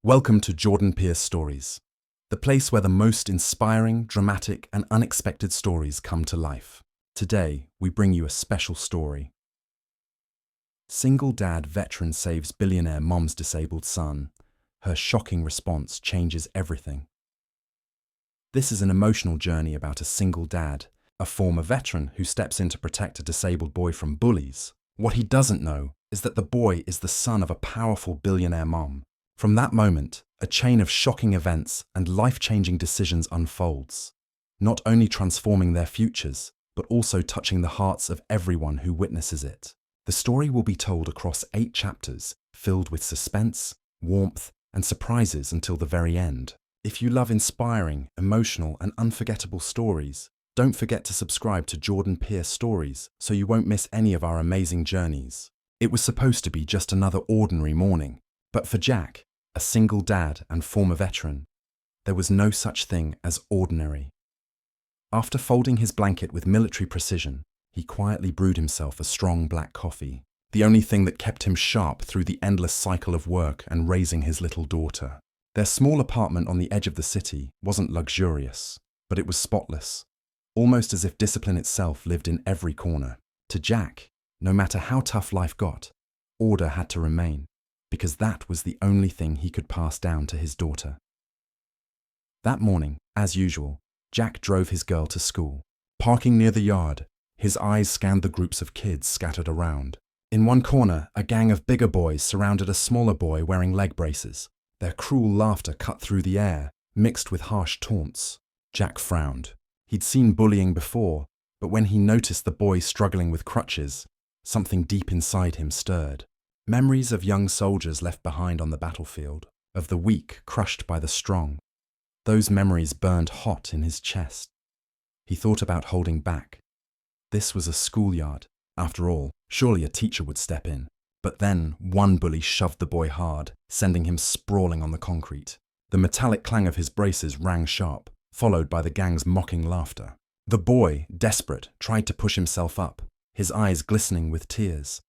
Welcome to Jordan Pierce Stories, the place where the most inspiring, dramatic, and unexpected stories come to life. Today, we bring you a special story. Single dad veteran saves billionaire mom's disabled son. Her shocking response changes everything. This is an emotional journey about a single dad, a former veteran who steps in to protect a disabled boy from bullies. What he doesn't know is that the boy is the son of a powerful billionaire mom. From that moment, a chain of shocking events and life-changing decisions unfolds, not only transforming their futures, but also touching the hearts of everyone who witnesses it. The story will be told across 8 chapters, filled with suspense, warmth, and surprises until the very end. If you love inspiring, emotional, and unforgettable stories, don't forget to subscribe to Jordan Pierce Stories so you won't miss any of our amazing journeys. It was supposed to be just another ordinary morning, but for Jack, a single dad and former veteran, there was no such thing as ordinary. After folding his blanket with military precision, he quietly brewed himself a strong black coffee, the only thing that kept him sharp through the endless cycle of work and raising his little daughter. Their small apartment on the edge of the city wasn't luxurious, but it was spotless, almost as if discipline itself lived in every corner. To Jack, no matter how tough life got, order had to remain, because that was the only thing he could pass down to his daughter. That morning, as usual, Jack drove his girl to school. Parking near the yard, his eyes scanned the groups of kids scattered around. In one corner, a gang of bigger boys surrounded a smaller boy wearing leg braces. Their cruel laughter cut through the air, mixed with harsh taunts. Jack frowned. He'd seen bullying before, but when he noticed the boy struggling with crutches, something deep inside him stirred. Memories of young soldiers left behind on the battlefield, of the weak crushed by the strong. Those memories burned hot in his chest. He thought about holding back. This was a schoolyard. After all, surely a teacher would step in. But then one bully shoved the boy hard, sending him sprawling on the concrete. The metallic clang of his braces rang sharp, followed by the gang's mocking laughter. The boy, desperate, tried to push himself up, his eyes glistening with tears.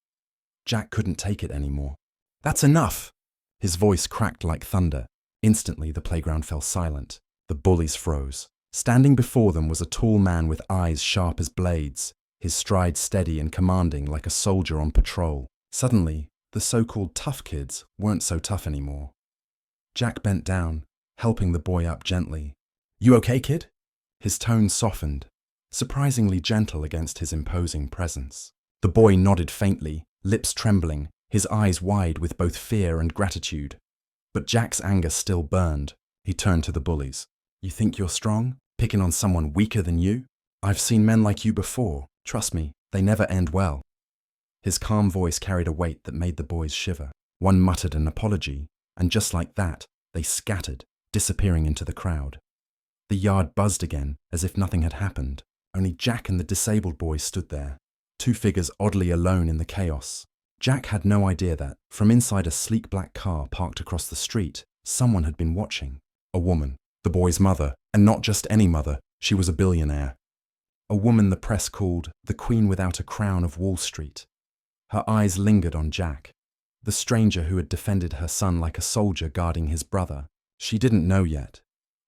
Jack couldn't take it anymore. "That's enough!" His voice cracked like thunder. Instantly, the playground fell silent. The bullies froze. Standing before them was a tall man with eyes sharp as blades, his stride steady and commanding like a soldier on patrol. Suddenly, the so-called tough kids weren't so tough anymore. Jack bent down, helping the boy up gently. "You okay, kid?" His tone softened, surprisingly gentle against his imposing presence. The boy nodded faintly, lips trembling, his eyes wide with both fear and gratitude. But Jack's anger still burned. He turned to the bullies. "You think you're strong? Picking on someone weaker than you? I've seen men like you before. Trust me, they never end well." His calm voice carried a weight that made the boys shiver. One muttered an apology, and just like that, they scattered, disappearing into the crowd. The yard buzzed again, as if nothing had happened. Only Jack and the disabled boy stood there, 2 figures oddly alone in the chaos. Jack had no idea that, from inside a sleek black car parked across the street, someone had been watching. A woman, the boy's mother, and not just any mother, she was a billionaire. A woman the press called the Queen Without a Crown of Wall Street. Her eyes lingered on Jack, the stranger who had defended her son like a soldier guarding his brother. She didn't know yet,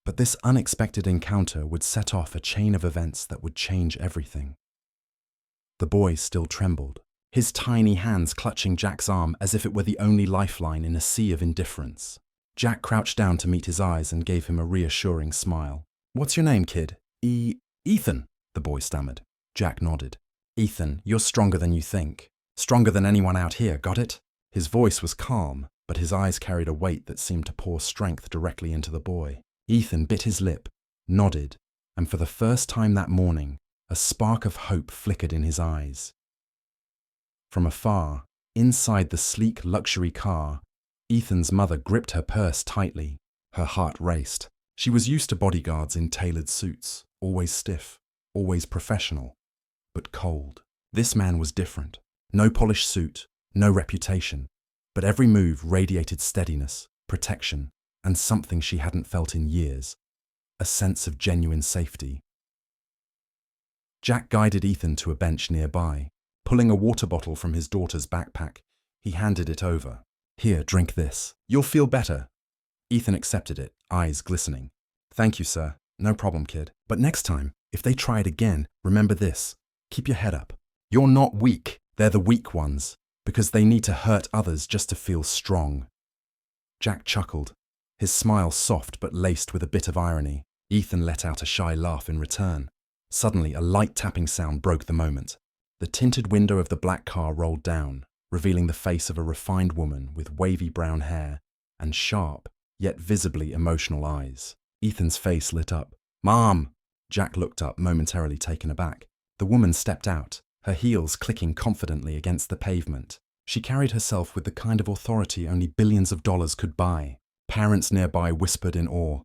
but this unexpected encounter would set off a chain of events that would change everything. The boy still trembled, his tiny hands clutching Jack's arm as if it were the only lifeline in a sea of indifference. Jack crouched down to meet his eyes and gave him a reassuring smile. "What's your name, kid?" Ethan," the boy stammered. Jack nodded. "Ethan, you're stronger than you think. Stronger than anyone out here, got it?" His voice was calm, but his eyes carried a weight that seemed to pour strength directly into the boy. Ethan bit his lip, nodded, and for the first time that morning, a spark of hope flickered in his eyes. From afar, inside the sleek luxury car, Ethan's mother gripped her purse tightly. Her heart raced. She was used to bodyguards in tailored suits, always stiff, always professional, but cold. This man was different. No polished suit, no reputation, but every move radiated steadiness, protection, and something she hadn't felt in years, a sense of genuine safety. Jack guided Ethan to a bench nearby. Pulling a water bottle from his daughter's backpack, he handed it over. "Here, drink this. You'll feel better." Ethan accepted it, eyes glistening. Thank you, sir. No problem, kid. But next time, if they try it again, remember this. Keep your head up. You're not weak. They're the weak ones, because they need to hurt others just to feel strong. Jack chuckled, his smile soft but laced with a bit of irony. Ethan let out a shy laugh in return. Suddenly, a light tapping sound broke the moment. The tinted window of the black car rolled down, revealing the face of a refined woman with wavy brown hair and sharp, yet visibly emotional eyes. Ethan's face lit up. "Mom!" Jack looked up, momentarily taken aback. The woman stepped out, her heels clicking confidently against the pavement. She carried herself with the kind of authority only billions of dollars could buy. Parents nearby whispered in awe.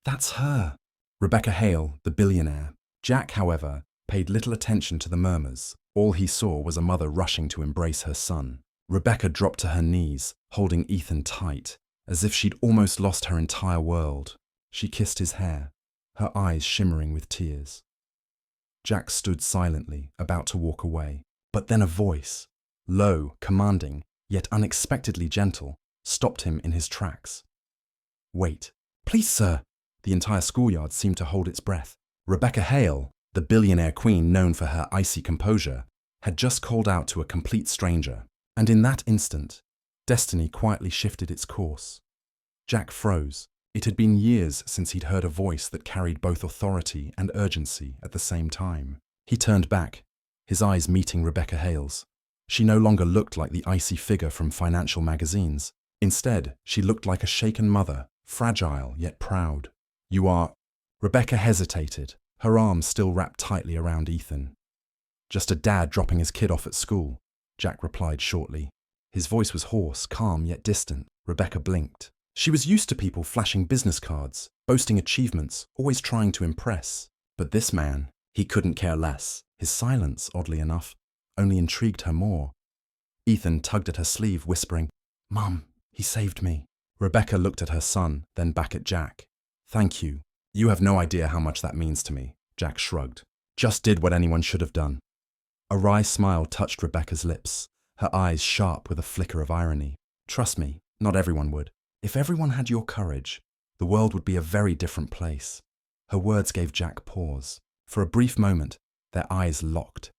"That's her!" Rebecca Hale, the billionaire. Jack, however, paid little attention to the murmurs. All he saw was a mother rushing to embrace her son. Rebecca dropped to her knees, holding Ethan tight, as if she'd almost lost her entire world. She kissed his hair, her eyes shimmering with tears. Jack stood silently, about to walk away. But then a voice, low, commanding, yet unexpectedly gentle, stopped him in his tracks. "Wait. Please, sir." The entire schoolyard seemed to hold its breath. Rebecca Hale, the billionaire queen known for her icy composure, had just called out to a complete stranger. And in that instant, destiny quietly shifted its course. Jack froze. It had been years since he'd heard a voice that carried both authority and urgency at the same time. He turned back, his eyes meeting Rebecca Hale's. She no longer looked like the icy figure from financial magazines. Instead, she looked like a shaken mother, fragile yet proud. "You are—" Rebecca hesitated, her arms still wrapped tightly around Ethan. "Just a dad dropping his kid off at school," Jack replied shortly. His voice was hoarse, calm yet distant. Rebecca blinked. She was used to people flashing business cards, boasting achievements, always trying to impress. But this man, he couldn't care less. His silence, oddly enough, only intrigued her more. Ethan tugged at her sleeve, whispering, "Mum, he saved me." Rebecca looked at her son, then back at Jack. "Thank you. You have no idea how much that means to me," Jack shrugged. "Just did what anyone should have done." A wry smile touched Rebecca's lips, her eyes sharp with a flicker of irony. "Trust me, not everyone would. If everyone had your courage, the world would be a very different place." Her words gave Jack pause. For a brief moment, their eyes locked.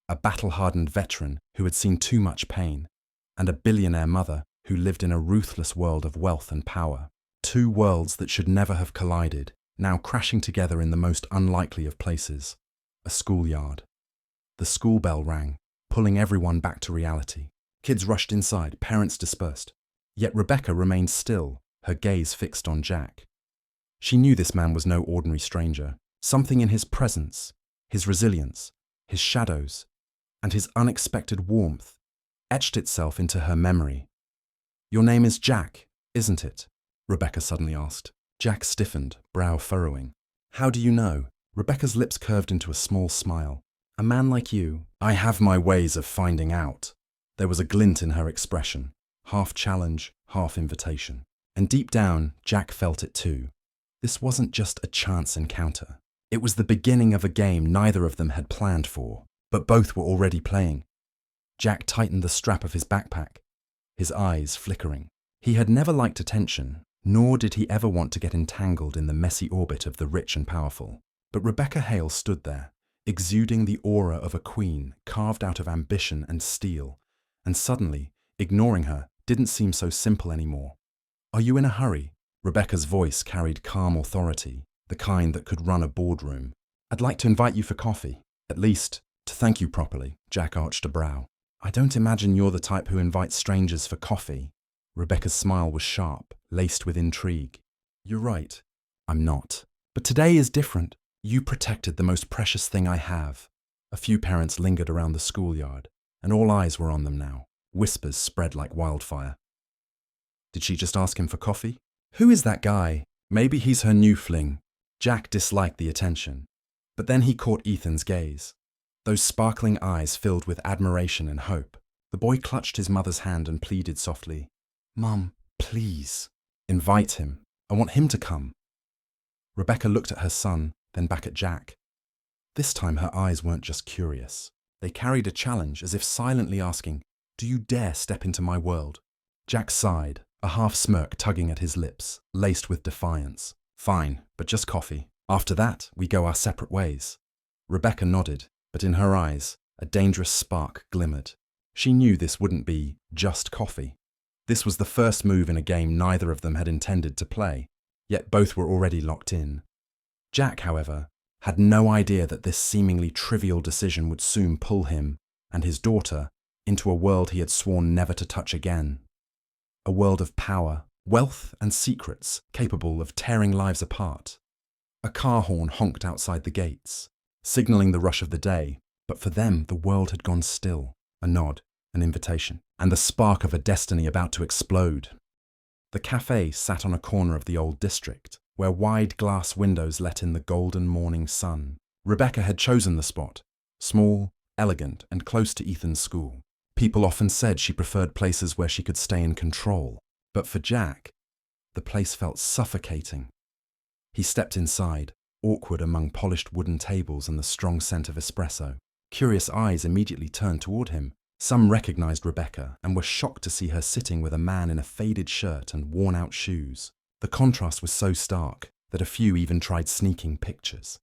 A battle-hardened veteran who had seen too much pain, and a billionaire mother who lived in a ruthless world of wealth and power. Two worlds that should never have collided, now crashing together in the most unlikely of places. A schoolyard. The school bell rang, pulling everyone back to reality. Kids rushed inside, parents dispersed. Yet Rebecca remained still, her gaze fixed on Jack. She knew this man was no ordinary stranger. Something in his presence, his resilience, his shadows, and his unexpected warmth etched itself into her memory. "Your name is Jack, isn't it?" Rebecca suddenly asked. Jack stiffened, brow furrowing. "How do you know?" Rebecca's lips curved into a small smile. "A man like you, I have my ways of finding out." There was a glint in her expression, half challenge, half invitation. And deep down, Jack felt it too. This wasn't just a chance encounter. It was the beginning of a game neither of them had planned for, but both were already playing. Jack tightened the strap of his backpack, his eyes flickering. He had never liked attention, nor did he ever want to get entangled in the messy orbit of the rich and powerful. But Rebecca Hale stood there, exuding the aura of a queen carved out of ambition and steel, and suddenly, ignoring her didn't seem so simple anymore. "Are you in a hurry?" Rebecca's voice carried calm authority, the kind that could run a boardroom. "I'd like to invite you for coffee, at least to thank you properly." Jack arched a brow. "I don't imagine you're the type who invites strangers for coffee." Rebecca's smile was sharp, laced with intrigue. "You're right, I'm not. But today is different. You protected the most precious thing I have." A few parents lingered around the schoolyard, and all eyes were on them now. Whispers spread like wildfire. Did she just ask him for coffee? Who is that guy? Maybe he's her new fling. Jack disliked the attention. But then he caught Ethan's gaze. Those sparkling eyes filled with admiration and hope. The boy clutched his mother's hand and pleaded softly, "Mum, please, invite him. I want him to come." Rebecca looked at her son, then back at Jack. This time her eyes weren't just curious. They carried a challenge, as if silently asking, "Do you dare step into my world?" Jack sighed, a half smirk tugging at his lips, laced with defiance. Fine, but just coffee. After that, we go our separate ways. Rebecca nodded, but in her eyes, a dangerous spark glimmered. She knew this wouldn't be just coffee. This was the first move in a game neither of them had intended to play, yet both were already locked in. Jack, however, had no idea that this seemingly trivial decision would soon pull him and his daughter into a world he had sworn never to touch again. A world of power, wealth, and secrets capable of tearing lives apart. A car horn honked outside the gates, signaling the rush of the day, but for them the world had gone still. A nod, an invitation, and the spark of a destiny about to explode. The cafe sat on a corner of the old district, where wide glass windows let in the golden morning sun. Rebecca had chosen the spot, small, elegant, and close to Ethan's school. People often said she preferred places where she could stay in control, but for Jack, the place felt suffocating. He stepped inside, awkward among polished wooden tables and the strong scent of espresso. Curious eyes immediately turned toward him. Some recognized Rebecca and were shocked to see her sitting with a man in a faded shirt and worn-out shoes. The contrast was so stark that a few even tried sneaking pictures.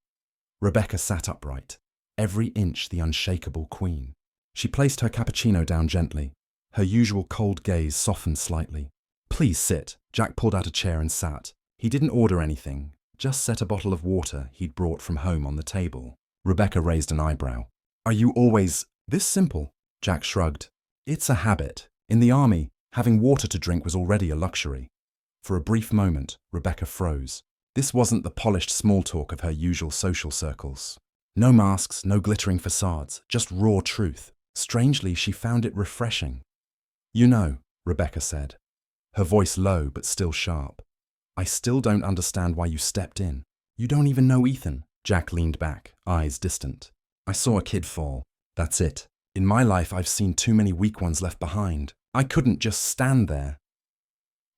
Rebecca sat upright, every inch the unshakable queen. She placed her cappuccino down gently. Her usual cold gaze softened slightly. "Please sit." Jack pulled out a chair and sat. He didn't order anything, just set a bottle of water he'd brought from home on the table. Rebecca raised an eyebrow. "Are you always this simple?" Jack shrugged. "It's a habit. In the army, having water to drink was already a luxury." For a brief moment, Rebecca froze. This wasn't the polished small talk of her usual social circles. No masks, no glittering facades, just raw truth. Strangely, she found it refreshing. "You know," Rebecca said, her voice low but still sharp, "I still don't understand why you stepped in. You don't even know Ethan." Jack leaned back, eyes distant. "I saw a kid fall. That's it. In my life, I've seen too many weak ones left behind. I couldn't just stand there."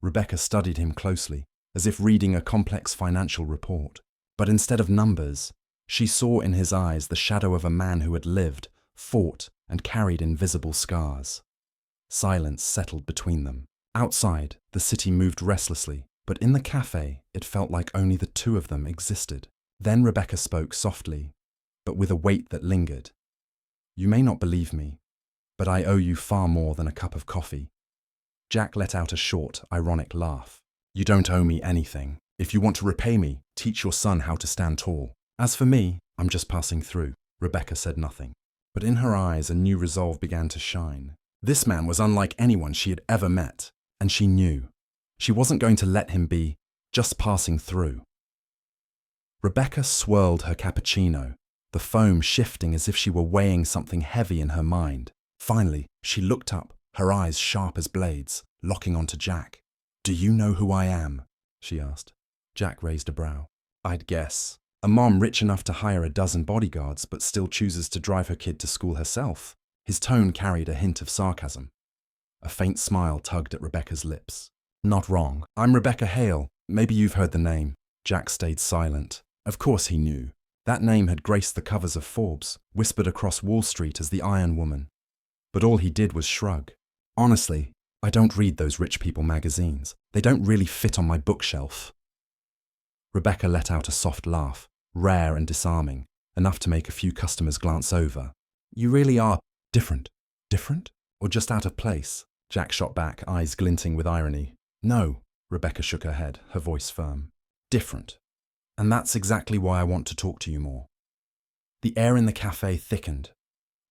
Rebecca studied him closely, as if reading a complex financial report. But instead of numbers, she saw in his eyes the shadow of a man who had lived, fought, and carried invisible scars. Silence settled between them. Outside, the city moved restlessly, but in the cafe, it felt like only the two of them existed. Then Rebecca spoke softly, but with a weight that lingered. "You may not believe me, but I owe you far more than a cup of coffee." Jack let out a short, ironic laugh. "You don't owe me anything. If you want to repay me, teach your son how to stand tall. As for me, I'm just passing through." Rebecca said nothing, but in her eyes a new resolve began to shine. This man was unlike anyone she had ever met, and she knew. She wasn't going to let him be just passing through. Rebecca swirled her cappuccino, the foam shifting as if she were weighing something heavy in her mind. Finally, she looked up, her eyes sharp as blades, locking onto Jack. "Do you know who I am?" she asked. Jack raised a brow. "I'd guess. A mom rich enough to hire a dozen bodyguards but still chooses to drive her kid to school herself." His tone carried a hint of sarcasm. A faint smile tugged at Rebecca's lips. "Not wrong. I'm Rebecca Hale. Maybe you've heard the name." Jack stayed silent. Of course he knew. That name had graced the covers of Forbes, whispered across Wall Street as the Iron Woman. But all he did was shrug. "Honestly, I don't read those rich people magazines. They don't really fit on my bookshelf." Rebecca let out a soft laugh, rare and disarming, enough to make a few customers glance over. "You really are different. Different? Or just out of place?" Jack shot back, eyes glinting with irony. "No," Rebecca shook her head, her voice firm. "Different. And that's exactly why I want to talk to you more." The air in the cafe thickened.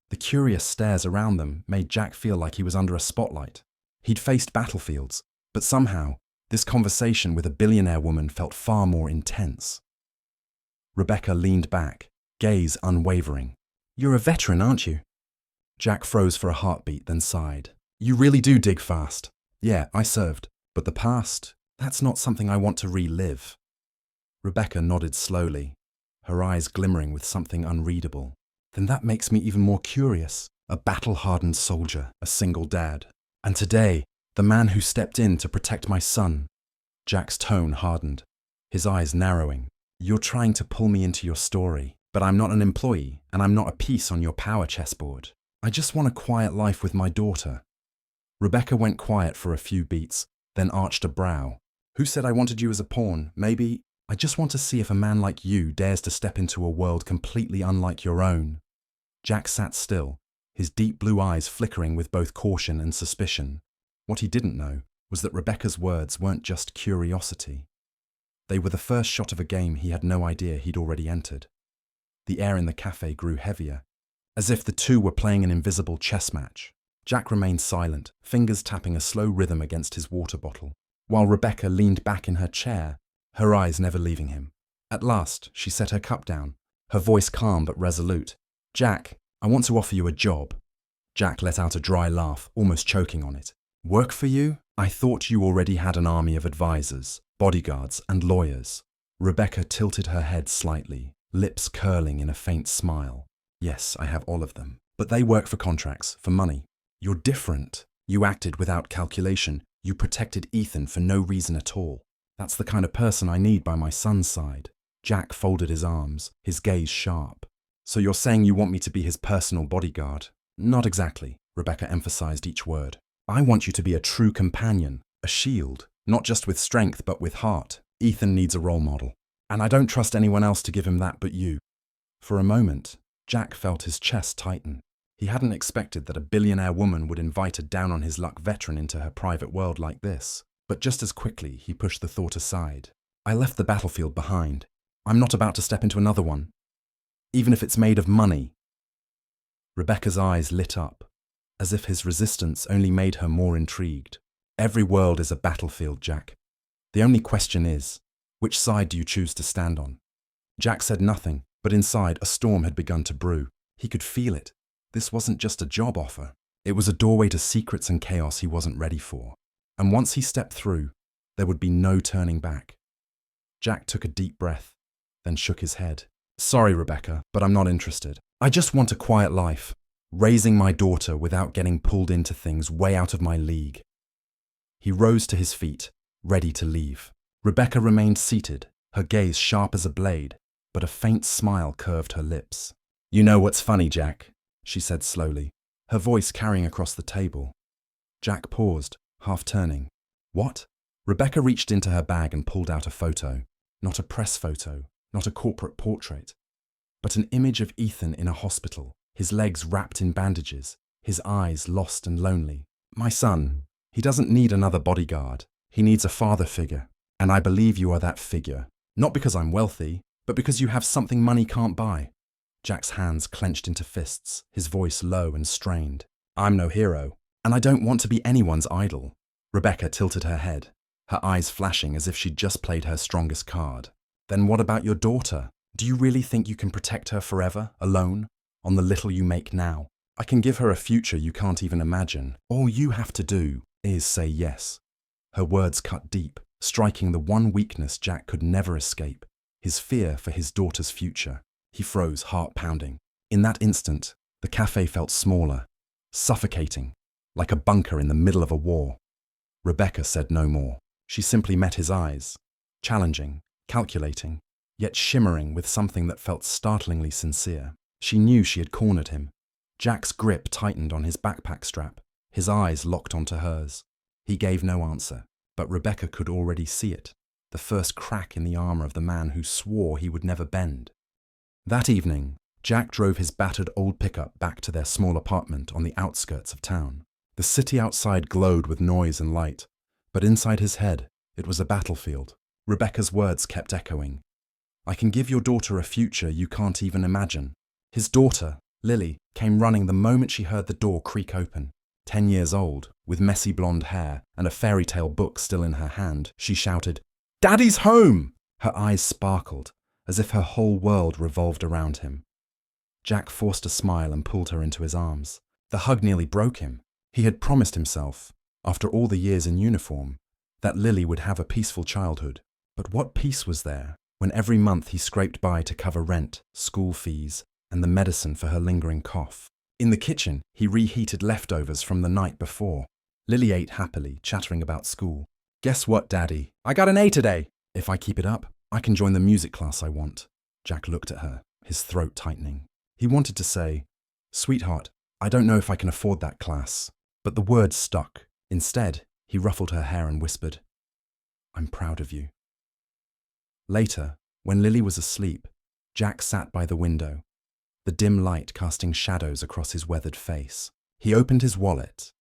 The curious stares around them made Jack feel like he was under a spotlight. He'd faced battlefields, but somehow, this conversation with a billionaire woman felt far more intense. Rebecca leaned back, gaze unwavering. "You're a veteran, aren't you?" Jack froze for a heartbeat, then sighed. "You really do dig fast." "Yeah, I served. But the past, that's not something I want to relive." Rebecca nodded slowly, her eyes glimmering with something unreadable. "Then that makes me even more curious. A battle-hardened soldier, a single dad. And today, the man who stepped in to protect my son." Jack's tone hardened, his eyes narrowing. "You're trying to pull me into your story, but I'm not an employee, and I'm not a piece on your power chessboard. I just want a quiet life with my daughter." Rebecca went quiet for a few beats, then arched a brow. Who said I wanted you as a pawn? Maybe I just want to see if a man like you dares to step into a world completely unlike your own. Jack sat still, his deep blue eyes flickering with both caution and suspicion. What he didn't know was that Rebecca's words weren't just curiosity. They were the first shot of a game he had no idea he'd already entered. The air in the cafe grew heavier, as if the two were playing an invisible chess match. Jack remained silent, fingers tapping a slow rhythm against his water bottle, while Rebecca leaned back in her chair, her eyes never leaving him. At last, she set her cup down, her voice calm but resolute. "Jack, I want to offer you a job." Jack let out a dry laugh, almost choking on it. "Work for you? I thought you already had an army of advisors, bodyguards, and lawyers." Rebecca tilted her head slightly, lips curling in a faint smile. "Yes, I have all of them. But they work for contracts, for money. You're different. You acted without calculation. You protected Ethan for no reason at all. That's the kind of person I need by my son's side." Jack folded his arms, his gaze sharp. "So you're saying you want me to be his personal bodyguard?" "Not exactly," Rebecca emphasized each word. "I want you to be a true companion, a shield, not just with strength but with heart. Ethan needs a role model, and I don't trust anyone else to give him that but you." For a moment, Jack felt his chest tighten. He hadn't expected that a billionaire woman would invite a down-on-his-luck veteran into her private world like this. But just as quickly, he pushed the thought aside. "I left the battlefield behind. I'm not about to step into another one, even if it's made of money." Rebecca's eyes lit up, as if his resistance only made her more intrigued. "Every world is a battlefield, Jack. The only question is, which side do you choose to stand on?" Jack said nothing, but inside a storm had begun to brew. He could feel it. This wasn't just a job offer. It was a doorway to secrets and chaos he wasn't ready for. And once he stepped through, there would be no turning back. Jack took a deep breath, then shook his head. "Sorry, Rebecca, but I'm not interested. I just want a quiet life, raising my daughter without getting pulled into things way out of my league." He rose to his feet, ready to leave. Rebecca remained seated, her gaze sharp as a blade, but a faint smile curved her lips. "You know what's funny, Jack?" she said slowly, her voice carrying across the table. Jack paused, half turning. "What?" Rebecca reached into her bag and pulled out a photo. Not a press photo, not a corporate portrait, but an image of Ethan in a hospital, his legs wrapped in bandages, his eyes lost and lonely. "My son, he doesn't need another bodyguard. He needs a father figure, and I believe you are that figure. Not because I'm wealthy, but because you have something money can't buy." Jack's hands clenched into fists, his voice low and strained. "I'm no hero, and I don't want to be anyone's idol." Rebecca tilted her head, her eyes flashing as if she'd just played her strongest card. "Then what about your daughter? Do you really think you can protect her forever, alone, on the little you make now? I can give her a future you can't even imagine. All you have to do is say yes." Her words cut deep, striking the one weakness Jack could never escape, his fear for his daughter's future. He froze, heart pounding. In that instant, the cafe felt smaller, suffocating, like a bunker in the middle of a war. Rebecca said no more. She simply met his eyes, challenging, calculating, yet shimmering with something that felt startlingly sincere. She knew she had cornered him. Jack's grip tightened on his backpack strap, his eyes locked onto hers. He gave no answer, but Rebecca could already see it, the first crack in the armor of the man who swore he would never bend. That evening, Jack drove his battered old pickup back to their small apartment on the outskirts of town. The city outside glowed with noise and light, but inside his head, it was a battlefield. Rebecca's words kept echoing. "I can give your daughter a future you can't even imagine." His daughter, Lily, came running the moment she heard the door creak open. 10 years old, with messy blonde hair and a fairy tale book still in her hand, she shouted, "Daddy's home!" Her eyes sparkled, as if her whole world revolved around him. Jack forced a smile and pulled her into his arms. The hug nearly broke him. He had promised himself, after all the years in uniform, that Lily would have a peaceful childhood. But what peace was there when every month he scraped by to cover rent, school fees, and the medicine for her lingering cough? In the kitchen, he reheated leftovers from the night before. Lily ate happily, chattering about school. "Guess what, Daddy? I got an A today. If I keep it up, I can join the music class I want." Jack looked at her, his throat tightening. He wanted to say, "Sweetheart, I don't know if I can afford that class," but the words stuck. Instead, He ruffled her hair and whispered, "I'm proud of you." Later, when Lily was asleep, Jack sat by the window, the dim light casting shadows across his weathered face. He opened his wallet.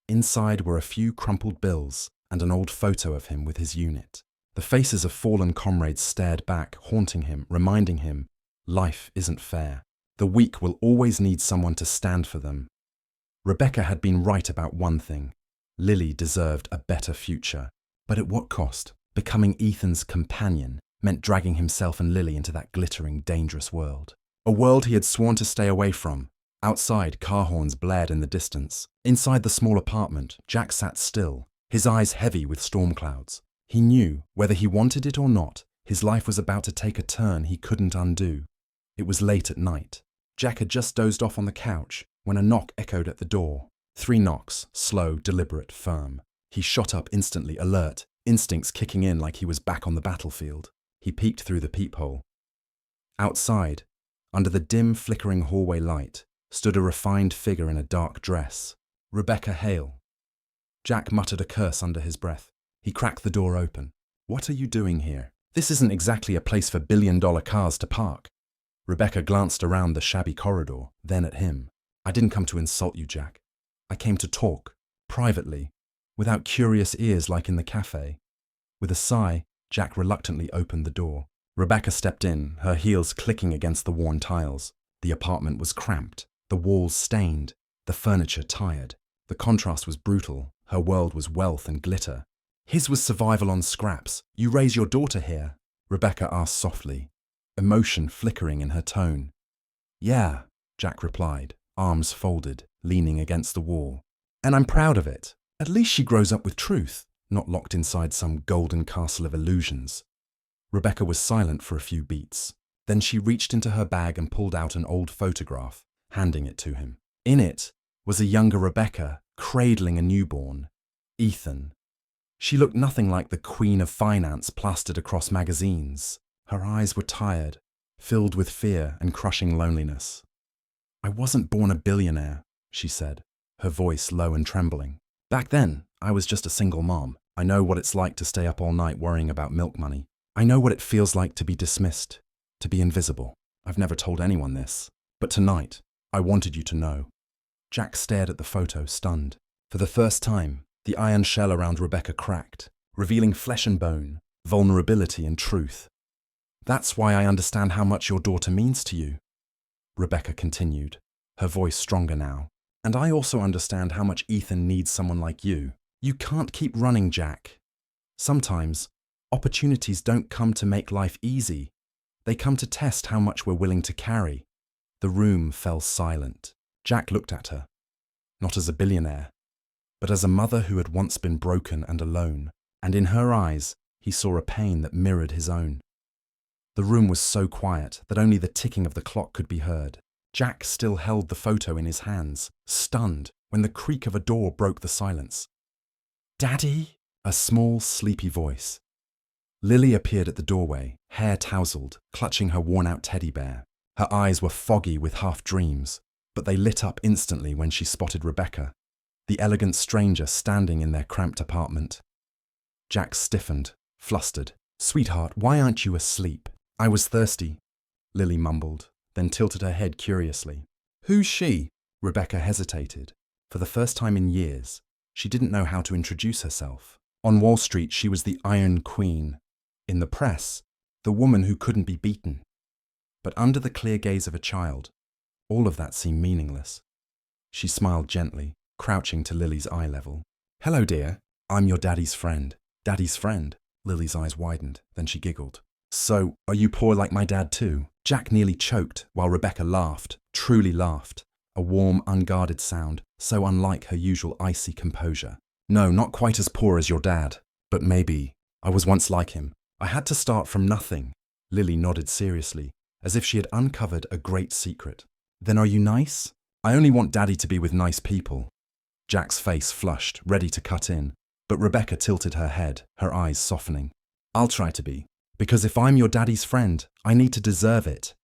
Inside were a few crumpled bills and an old photo of him with his unit. The faces of fallen comrades stared back, haunting him, reminding him, life isn't fair. The weak will always need someone to stand for them. Rebecca had been right about one thing. Lily deserved a better future. But at what cost? Becoming Ethan's companion meant dragging himself and Lily into that glittering, dangerous world. A world he had sworn to stay away from. Outside, car horns blared in the distance. Inside the small apartment, Jack sat still, his eyes heavy with storm clouds. He knew, whether he wanted it or not, his life was about to take a turn he couldn't undo. It was late at night. Jack had just dozed off on the couch when a knock echoed at the door. 3 knocks, slow, deliberate, firm. He shot up instantly, alert, instincts kicking in like he was back on the battlefield. He peeked through the peephole. Outside, under the dim, flickering hallway light, stood a refined figure in a dark dress. Rebecca Hale. Jack muttered a curse under his breath. He cracked the door open. "What are you doing here? This isn't exactly a place for billion-dollar cars to park." Rebecca glanced around the shabby corridor, then at him. "I didn't come to insult you, Jack. I came to talk, privately, without curious ears like in the cafe." With a sigh, Jack reluctantly opened the door. Rebecca stepped in, her heels clicking against the worn tiles. The apartment was cramped, the walls stained, the furniture tired. The contrast was brutal. Her world was wealth and glitter. His was survival on scraps. "You raise your daughter here?" Rebecca asked softly, emotion flickering in her tone. "Yeah," Jack replied, arms folded, leaning against the wall. "And I'm proud of it. At least she grows up with truth, not locked inside some golden castle of illusions." Rebecca was silent for a few beats. Then she reached into her bag and pulled out an old photograph, handing it to him. In it was a younger Rebecca, cradling a newborn, Ethan. She looked nothing like the queen of finance plastered across magazines. Her eyes were tired, filled with fear and crushing loneliness. "I wasn't born a billionaire," she said, her voice low and trembling. "Back then, I was just a single mom. I know what it's like to stay up all night worrying about milk money. I know what it feels like to be dismissed, to be invisible. I've never told anyone this. But tonight, I wanted you to know." Jack stared at the photo, stunned. For the first time, the iron shell around Rebecca cracked, revealing flesh and bone, vulnerability and truth. "That's why I understand how much your daughter means to you," Rebecca continued, her voice stronger now. "And I also understand how much Ethan needs someone like you. You can't keep running, Jack. Sometimes, opportunities don't come to make life easy. They come to test how much we're willing to carry." The room fell silent. Jack looked at her, not as a billionaire, but as a mother who had once been broken and alone, and in her eyes he saw a pain that mirrored his own. The room was so quiet that only the ticking of the clock could be heard. Jack still held the photo in his hands, stunned, when the creak of a door broke the silence. "Daddy?" A small, sleepy voice. Lily appeared at the doorway, hair tousled, clutching her worn-out teddy bear. Her eyes were foggy with half-dreams, but they lit up instantly when she spotted Rebecca, the elegant stranger standing in their cramped apartment. Jack stiffened, flustered. "Sweetheart, why aren't you asleep?" "I was thirsty," Lily mumbled, then tilted her head curiously. "Who's she?" Rebecca hesitated. For the first time in years, she didn't know how to introduce herself. On Wall Street, she was the Iron Queen. In the press, the woman who couldn't be beaten. But under the clear gaze of a child, all of that seemed meaningless. She smiled gently, crouching to Lily's eye level. "Hello, dear. I'm your daddy's friend." "Daddy's friend?" Lily's eyes widened, then she giggled. "So, are you poor like my dad too?" Jack nearly choked while Rebecca laughed, truly laughed. A warm, unguarded sound, so unlike her usual icy composure. "No, not quite as poor as your dad. But maybe. I was once like him. I had to start from nothing." Lily nodded seriously, as if she had uncovered a great secret. "Then are you nice?" "I only want Daddy to be with nice people." Jack's face flushed, ready to cut in, but Rebecca tilted her head, her eyes softening. "I'll try to be, because if I'm your daddy's friend, I need to deserve it."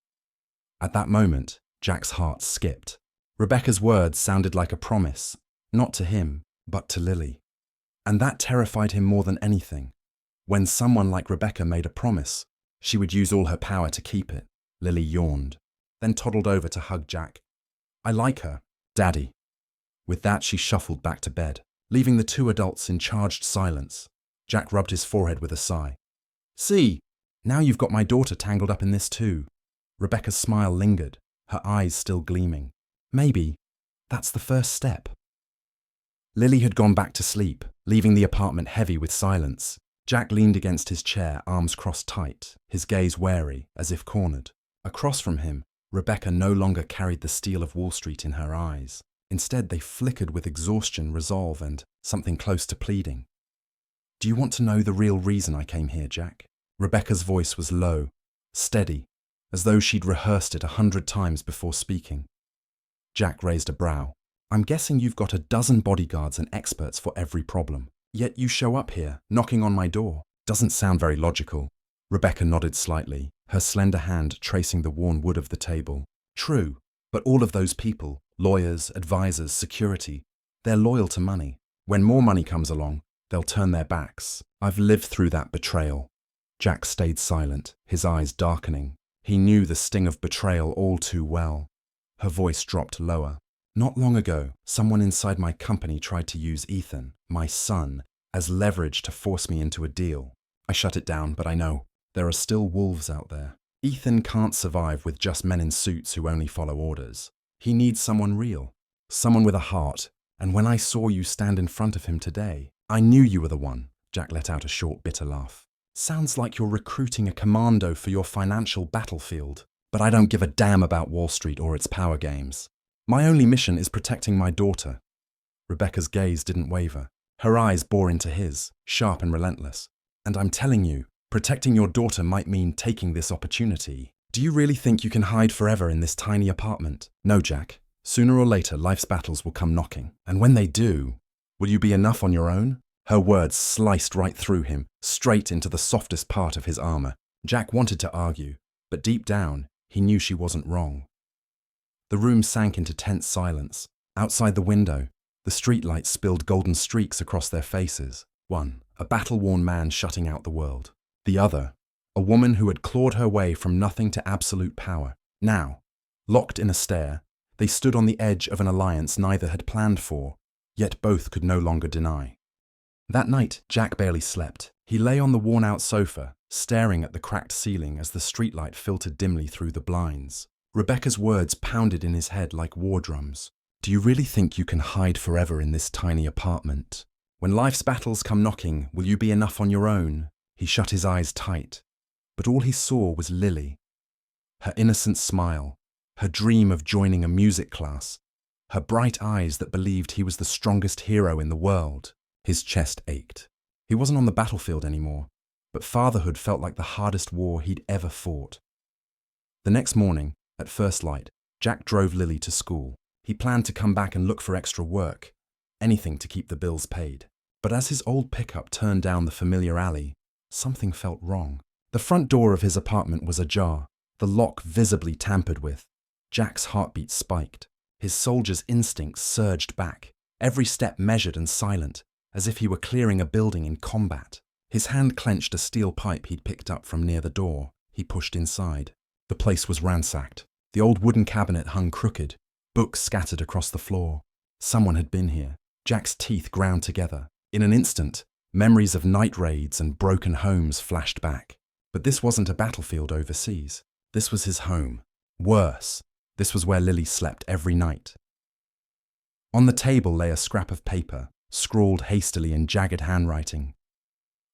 At that moment, Jack's heart skipped. Rebecca's words sounded like a promise, not to him, but to Lily. And that terrified him more than anything. When someone like Rebecca made a promise, she would use all her power to keep it. Lily yawned, then toddled over to hug Jack. "I like her, Daddy." With that, she shuffled back to bed, leaving the two adults in charged silence. Jack rubbed his forehead with a sigh. "See, now you've got my daughter tangled up in this too." Rebecca's smile lingered, her eyes still gleaming. "Maybe that's the first step." Lily had gone back to sleep, leaving the apartment heavy with silence. Jack leaned against his chair, arms crossed tight, his gaze wary, as if cornered. Across from him, Rebecca no longer carried the steel of Wall Street in her eyes. Instead, they flickered with exhaustion, resolve, and something close to pleading. "Do you want to know the real reason I came here, Jack?" Rebecca's voice was low, steady, as though she'd rehearsed it 100 times before speaking. Jack raised a brow. "I'm guessing you've got a dozen bodyguards and experts for every problem. Yet you show up here, knocking on my door. Doesn't sound very logical." Rebecca nodded slightly, her slender hand tracing the worn wood of the table. "True, but all of those people, lawyers, advisors, security, they're loyal to money. When more money comes along, they'll turn their backs. I've lived through that betrayal." Jack stayed silent, his eyes darkening. He knew the sting of betrayal all too well. Her voice dropped lower. "Not long ago, someone inside my company tried to use Ethan, my son, as leverage to force me into a deal. I shut it down, but I know there are still wolves out there. Ethan can't survive with just men in suits who only follow orders. He needs someone real, someone with a heart. And when I saw you stand in front of him today, I knew you were the one." Jack let out a short, bitter laugh. "Sounds like you're recruiting a commando for your financial battlefield. But I don't give a damn about Wall Street or its power games. My only mission is protecting my daughter." Rebecca's gaze didn't waver. Her eyes bore into his, sharp and relentless. "And I'm telling you, protecting your daughter might mean taking this opportunity. Do you really think you can hide forever in this tiny apartment? No, Jack. Sooner or later, life's battles will come knocking. And when they do, will you be enough on your own?" Her words sliced right through him, straight into the softest part of his armor. Jack wanted to argue, but deep down, he knew she wasn't wrong. The room sank into tense silence. Outside the window, the streetlights spilled golden streaks across their faces. One, a battle-worn man shutting out the world. The other, a woman who had clawed her way from nothing to absolute power. Now, locked in a stare, they stood on the edge of an alliance neither had planned for, yet both could no longer deny. That night, Jack barely slept. He lay on the worn-out sofa, staring at the cracked ceiling as the streetlight filtered dimly through the blinds. Rebecca's words pounded in his head like war drums. "Do you really think you can hide forever in this tiny apartment? When life's battles come knocking, will you be enough on your own?" He shut his eyes tight, but all he saw was Lily. Her innocent smile, her dream of joining a music class, her bright eyes that believed he was the strongest hero in the world. His chest ached. He wasn't on the battlefield anymore, but fatherhood felt like the hardest war he'd ever fought. The next morning, at first light, Jack drove Lily to school. He planned to come back and look for extra work, anything to keep the bills paid. But as his old pickup turned down the familiar alley, something felt wrong. The front door of his apartment was ajar, the lock visibly tampered with. Jack's heartbeat spiked. His soldier's instincts surged back, every step measured and silent, as if he were clearing a building in combat. His hand clenched a steel pipe he'd picked up from near the door. He pushed inside. The place was ransacked. The old wooden cabinet hung crooked, books scattered across the floor. Someone had been here. Jack's teeth ground together. In an instant, memories of night raids and broken homes flashed back. But this wasn't a battlefield overseas. This was his home. Worse, this was where Lily slept every night. On the table lay a scrap of paper, scrawled hastily in jagged handwriting.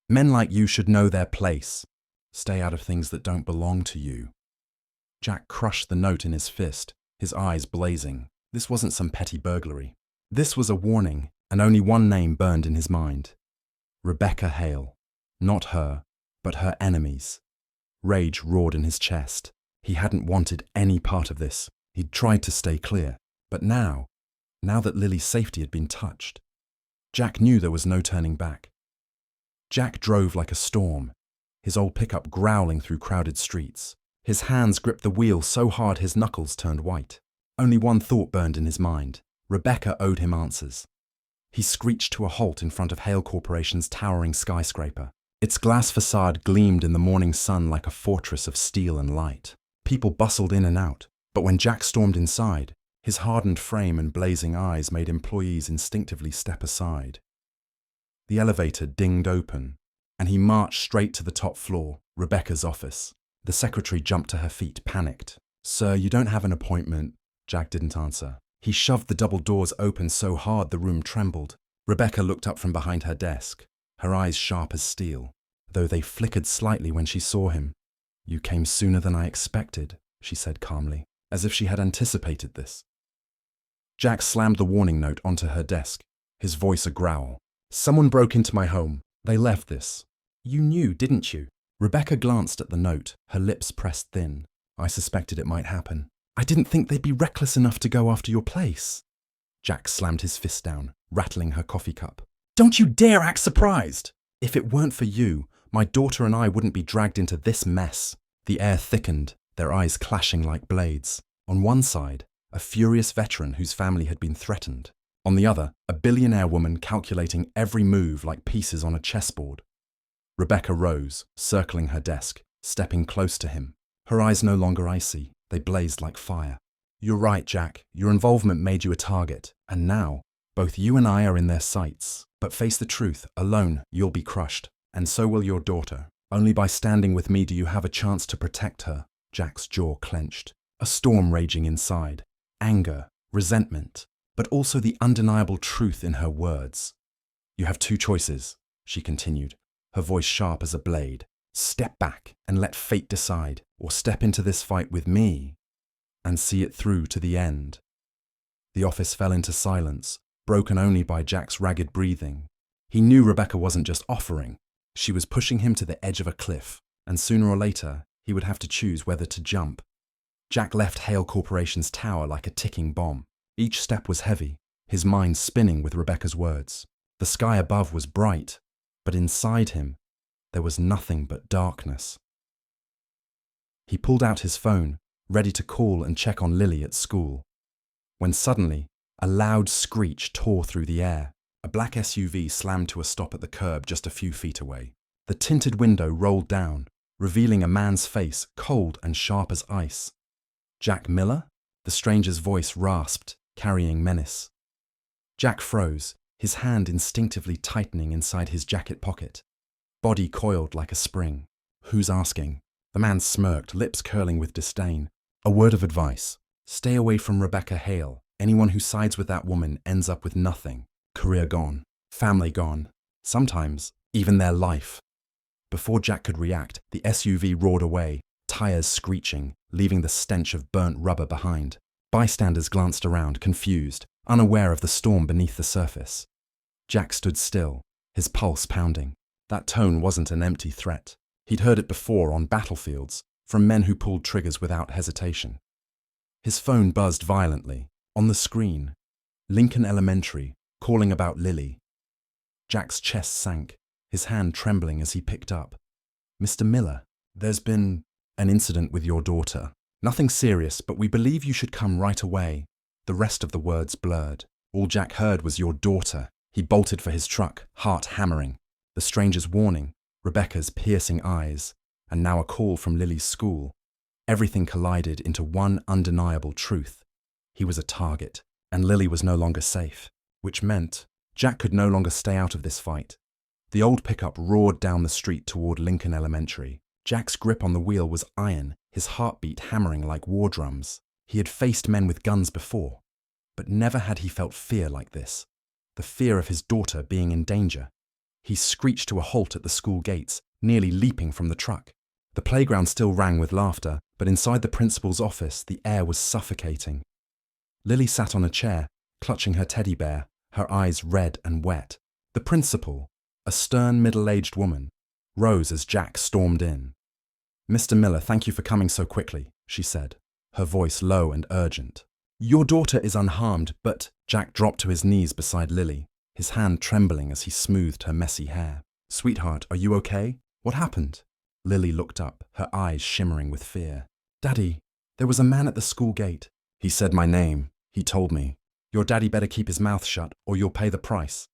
"Men like you should know their place. Stay out of things that don't belong to you." Jack crushed the note in his fist, his eyes blazing. This wasn't some petty burglary. This was a warning, and only one name burned in his mind. Rebecca Hale. Not her, but her enemies. Rage roared in his chest. He hadn't wanted any part of this. He'd tried to stay clear. But now that Lily's safety had been touched, Jack knew there was no turning back. Jack drove like a storm, his old pickup growling through crowded streets. His hands gripped the wheel so hard his knuckles turned white. Only one thought burned in his mind. Rebecca owed him answers. He screeched to a halt in front of Hale Corporation's towering skyscraper. Its glass facade gleamed in the morning sun like a fortress of steel and light. People bustled in and out, but when Jack stormed inside, his hardened frame and blazing eyes made employees instinctively step aside. The elevator dinged open, and he marched straight to the top floor, Rebecca's office. The secretary jumped to her feet, panicked. "Sir, you don't have an appointment." Jack didn't answer. He shoved the double doors open so hard the room trembled. Rebecca looked up from behind her desk, her eyes sharp as steel, though they flickered slightly when she saw him. "You came sooner than I expected," she said calmly, as if she had anticipated this. Jack slammed the warning note onto her desk, his voice a growl. "Someone broke into my home. They left this." "You knew, didn't you?" Rebecca glanced at the note, her lips pressed thin. "I suspected it might happen. I didn't think they'd be reckless enough to go after your place." Jack slammed his fist down, rattling her coffee cup. "Don't you dare act surprised! If it weren't for you, my daughter and I wouldn't be dragged into this mess." The air thickened, their eyes clashing like blades. On one side, a furious veteran whose family had been threatened. On the other, a billionaire woman calculating every move like pieces on a chessboard. Rebecca rose, circling her desk, stepping close to him. Her eyes no longer icy, they blazed like fire. "You're right, Jack. Your involvement made you a target. And now, both you and I are in their sights. But face the truth, alone, you'll be crushed. And so will your daughter. Only by standing with me do you have a chance to protect her." Jack's jaw clenched. A storm raging inside. Anger, resentment, but also the undeniable truth in her words. "You have two choices," she continued, her voice sharp as a blade. "Step back and let fate decide, or step into this fight with me and see it through to the end." The office fell into silence, broken only by Jack's ragged breathing. He knew Rebecca wasn't just offering. She was pushing him to the edge of a cliff, and sooner or later, he would have to choose whether to jump. Jack left Hale Corporation's tower like a ticking bomb. Each step was heavy, his mind spinning with Rebecca's words. The sky above was bright, but inside him, there was nothing but darkness. He pulled out his phone, ready to call and check on Lily at school, when suddenly, a loud screech tore through the air. A black SUV slammed to a stop at the curb just a few feet away. The tinted window rolled down, revealing a man's face, cold and sharp as ice. "Jack Miller?" The stranger's voice rasped, carrying menace. Jack froze, his hand instinctively tightening inside his jacket pocket. Body coiled like a spring. "Who's asking?" The man smirked, lips curling with disdain. "A word of advice. Stay away from Rebecca Hale. Anyone who sides with that woman ends up with nothing. Career gone. Family gone. Sometimes, even their life." Before Jack could react, the SUV roared away, tires screeching, leaving the stench of burnt rubber behind. Bystanders glanced around, confused, unaware of the storm beneath the surface. Jack stood still, his pulse pounding. That tone wasn't an empty threat. He'd heard it before on battlefields, from men who pulled triggers without hesitation. His phone buzzed violently. On the screen, Lincoln Elementary, calling about Lily. Jack's chest sank, his hand trembling as he picked up. "Mr. Miller, there's been an incident with your daughter. Nothing serious, but we believe you should come right away." The rest of the words blurred. All Jack heard was "your daughter." He bolted for his truck, heart hammering. The stranger's warning, Rebecca's piercing eyes, and now a call from Lily's school. Everything collided into one undeniable truth. He was a target, and Lily was no longer safe, which meant Jack could no longer stay out of this fight. The old pickup roared down the street toward Lincoln Elementary. Jack's grip on the wheel was iron, his heartbeat hammering like war drums. He had faced men with guns before, but never had he felt fear like this. The fear of his daughter being in danger. He screeched to a halt at the school gates, nearly leaping from the truck. The playground still rang with laughter, but inside the principal's office, the air was suffocating. Lily sat on a chair, clutching her teddy bear, her eyes red and wet. The principal, a stern middle-aged woman, rose as Jack stormed in. "Mr. Miller, thank you for coming so quickly," she said, her voice low and urgent. "Your daughter is unharmed, but—" Jack dropped to his knees beside Lily, his hand trembling as he smoothed her messy hair. "Sweetheart, are you okay? What happened?" Lily looked up, her eyes shimmering with fear. "Daddy, there was a man at the school gate. He said my name. He told me, 'Your daddy better keep his mouth shut or you'll pay the price.'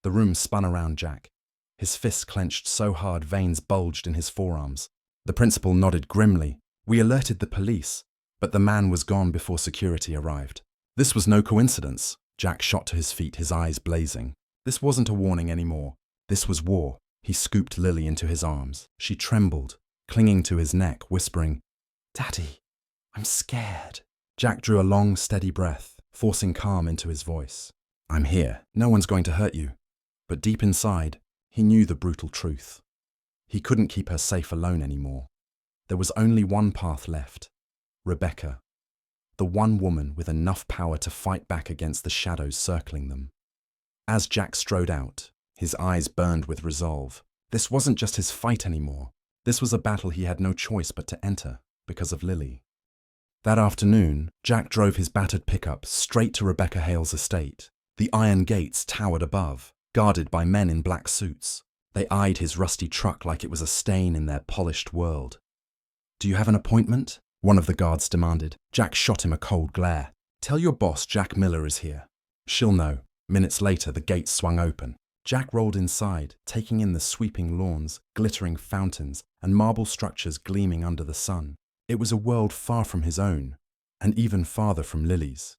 The room spun around Jack. His fists clenched so hard veins bulged in his forearms. The principal nodded grimly. We alerted the police, but the man was gone before security arrived. This was no coincidence. Jack shot to his feet, his eyes blazing. This wasn't a warning anymore. This was war. He scooped Lily into his arms. She trembled, clinging to his neck, whispering, "Daddy, I'm scared." Jack drew a long, steady breath, forcing calm into his voice. "I'm here. No one's going to hurt you." But deep inside, he knew the brutal truth. He couldn't keep her safe alone anymore. There was only one path left. Rebecca. The one woman with enough power to fight back against the shadows circling them. As Jack strode out, his eyes burned with resolve. This wasn't just his fight anymore. This was a battle he had no choice but to enter, because of Lily. That afternoon, Jack drove his battered pickup straight to Rebecca Hale's estate. The iron gates towered above, guarded by men in black suits. They eyed his rusty truck like it was a stain in their polished world. "Do you have an appointment?" one of the guards demanded. Jack shot him a cold glare. "Tell your boss Jack Miller is here. She'll know." Minutes later, the gates swung open. Jack rolled inside, taking in the sweeping lawns, glittering fountains, and marble structures gleaming under the sun. It was a world far from his own, and even farther from Lily's.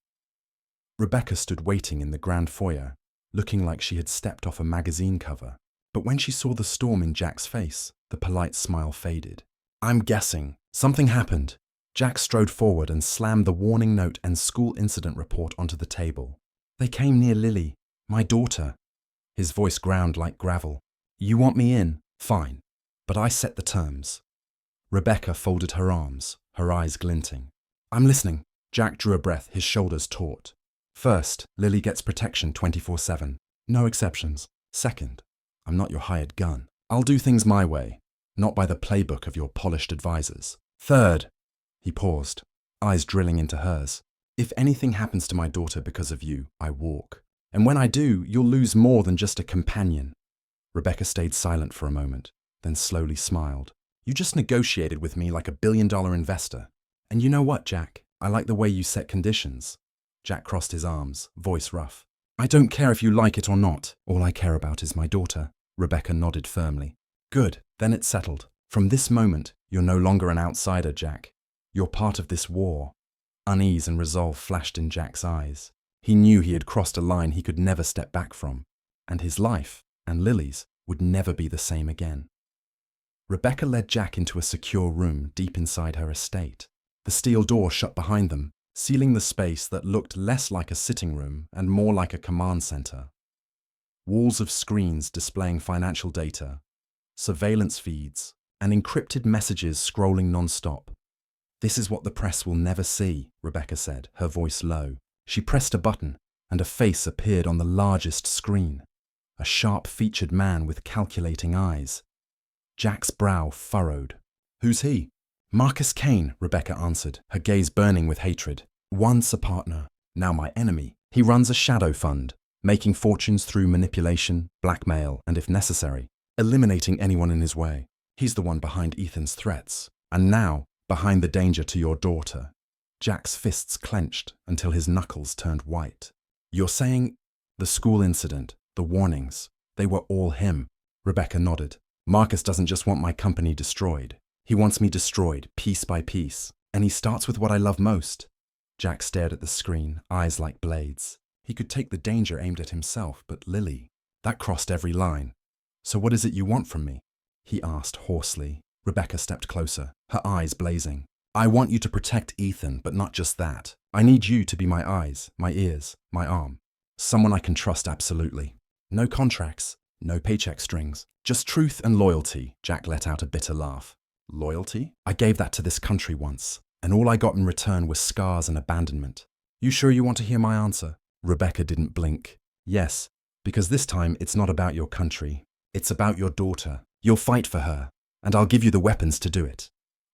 Rebecca stood waiting in the grand foyer, looking like she had stepped off a magazine cover. But when she saw the storm in Jack's face, the polite smile faded. "I'm guessing. Something happened." Jack strode forward and slammed the warning note and school incident report onto the table. "They came near Lily, my daughter." His voice ground like gravel. "You want me in? Fine. But I set the terms." Rebecca folded her arms, her eyes glinting. "I'm listening." Jack drew a breath, his shoulders taut. "First, Lily gets protection 24/7. No exceptions. Second, I'm not your hired gun. I'll do things my way, not by the playbook of your polished advisors. Third," he paused, eyes drilling into hers, "if anything happens to my daughter because of you, I walk. And when I do, you'll lose more than just a companion." Rebecca stayed silent for a moment, then slowly smiled. "You just negotiated with me like a billion-dollar investor. And you know what, Jack? I like the way you set conditions." Jack crossed his arms, voice rough. "I don't care if you like it or not. All I care about is my daughter." Rebecca nodded firmly. "Good, then it's settled. From this moment, you're no longer an outsider, Jack. You're part of this war." Unease and resolve flashed in Jack's eyes. He knew he had crossed a line he could never step back from, and his life, and Lily's, would never be the same again. Rebecca led Jack into a secure room deep inside her estate. The steel door shut behind them, sealing the space that looked less like a sitting room and more like a command center. Walls of screens displaying financial data, surveillance feeds, and encrypted messages scrolling non-stop. "This is what the press will never see," Rebecca said, her voice low. She pressed a button, and a face appeared on the largest screen. A sharp-featured man with calculating eyes. Jack's brow furrowed. "Who's he?" "Marcus Kane," Rebecca answered, her gaze burning with hatred. "Once a partner, now my enemy. He runs a shadow fund, making fortunes through manipulation, blackmail, and if necessary, eliminating anyone in his way. He's the one behind Ethan's threats, and now behind the danger to your daughter." Jack's fists clenched until his knuckles turned white. "You're saying—" "The school incident, the warnings, they were all him." Rebecca nodded. "Marcus doesn't just want my company destroyed. He wants me destroyed, piece by piece. And he starts with what I love most." Jack stared at the screen, eyes like blades. He could take the danger aimed at himself, but Lily, that crossed every line. "So what is it you want from me?" he asked hoarsely. Rebecca stepped closer, her eyes blazing. "I want you to protect Ethan, but not just that. I need you to be my eyes, my ears, my arm. Someone I can trust absolutely. No contracts, no paycheck strings, just truth and loyalty." Jack let out a bitter laugh. "Loyalty? I gave that to this country once, and all I got in return was scars and abandonment. You sure you want to hear my answer?" Rebecca didn't blink. "Yes, because this time it's not about your country. It's about your daughter. You'll fight for her, and I'll give you the weapons to do it."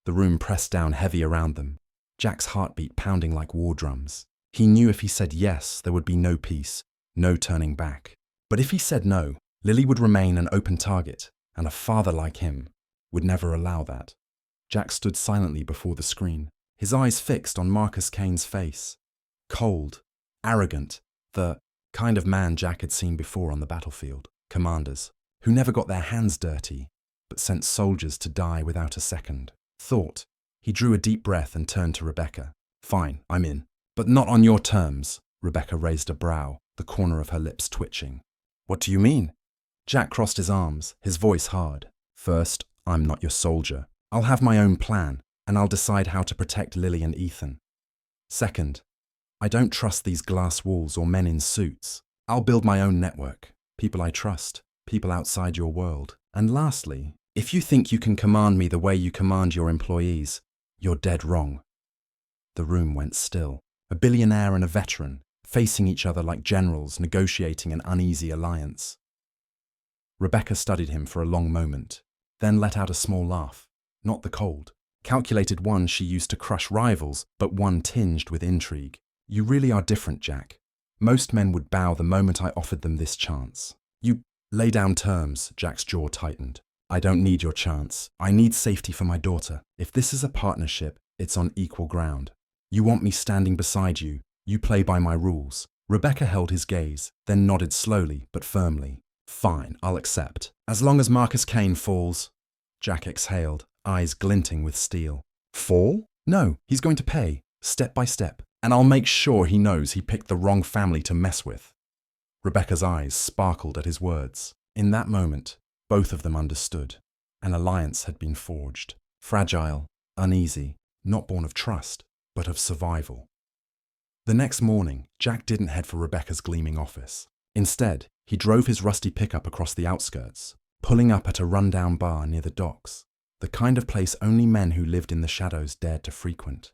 The room pressed down heavy around them, Jack's heartbeat pounding like war drums. He knew if he said yes, there would be no peace, no turning back. But if he said no, Lily would remain an open target, and a father like him would never allow that. Jack stood silently before the screen, his eyes fixed on Marcus Kane's face. Cold, arrogant, the kind of man Jack had seen before on the battlefield. Commanders, who never got their hands dirty, but sent soldiers to die without a second thought. He drew a deep breath and turned to Rebecca. Fine, I'm in. But not on your terms. Rebecca raised a brow, the corner of her lips twitching. What do you mean? Jack crossed his arms, his voice hard. First, I'm not your soldier. I'll have my own plan, and I'll decide how to protect Lily and Ethan. Second, I don't trust these glass walls or men in suits. I'll build my own network. People I trust, people outside your world. And lastly, if you think you can command me the way you command your employees, you're dead wrong. The room went still. A billionaire and a veteran, facing each other like generals negotiating an uneasy alliance. Rebecca studied him for a long moment, then let out a small laugh. Not the cold, calculated one she used to crush rivals, but one tinged with intrigue. You really are different, Jack. Most men would bow the moment I offered them this chance. You lay down terms, Jack's jaw tightened. I don't need your chance. I need safety for my daughter. If this is a partnership, it's on equal ground. You want me standing beside you. You play by my rules. Rebecca held his gaze, then nodded slowly but firmly. Fine, I'll accept. As long as Marcus Kane falls. Jack exhaled, eyes glinting with steel. Fall? No, he's going to pay, step by step, and I'll make sure he knows he picked the wrong family to mess with. Rebecca's eyes sparkled at his words. In that moment, both of them understood. An alliance had been forged. Fragile, uneasy, not born of trust, but of survival. The next morning, Jack didn't head for Rebecca's gleaming office. Instead, he drove his rusty pickup across the outskirts, pulling up at a rundown bar near the docks, the kind of place only men who lived in the shadows dared to frequent.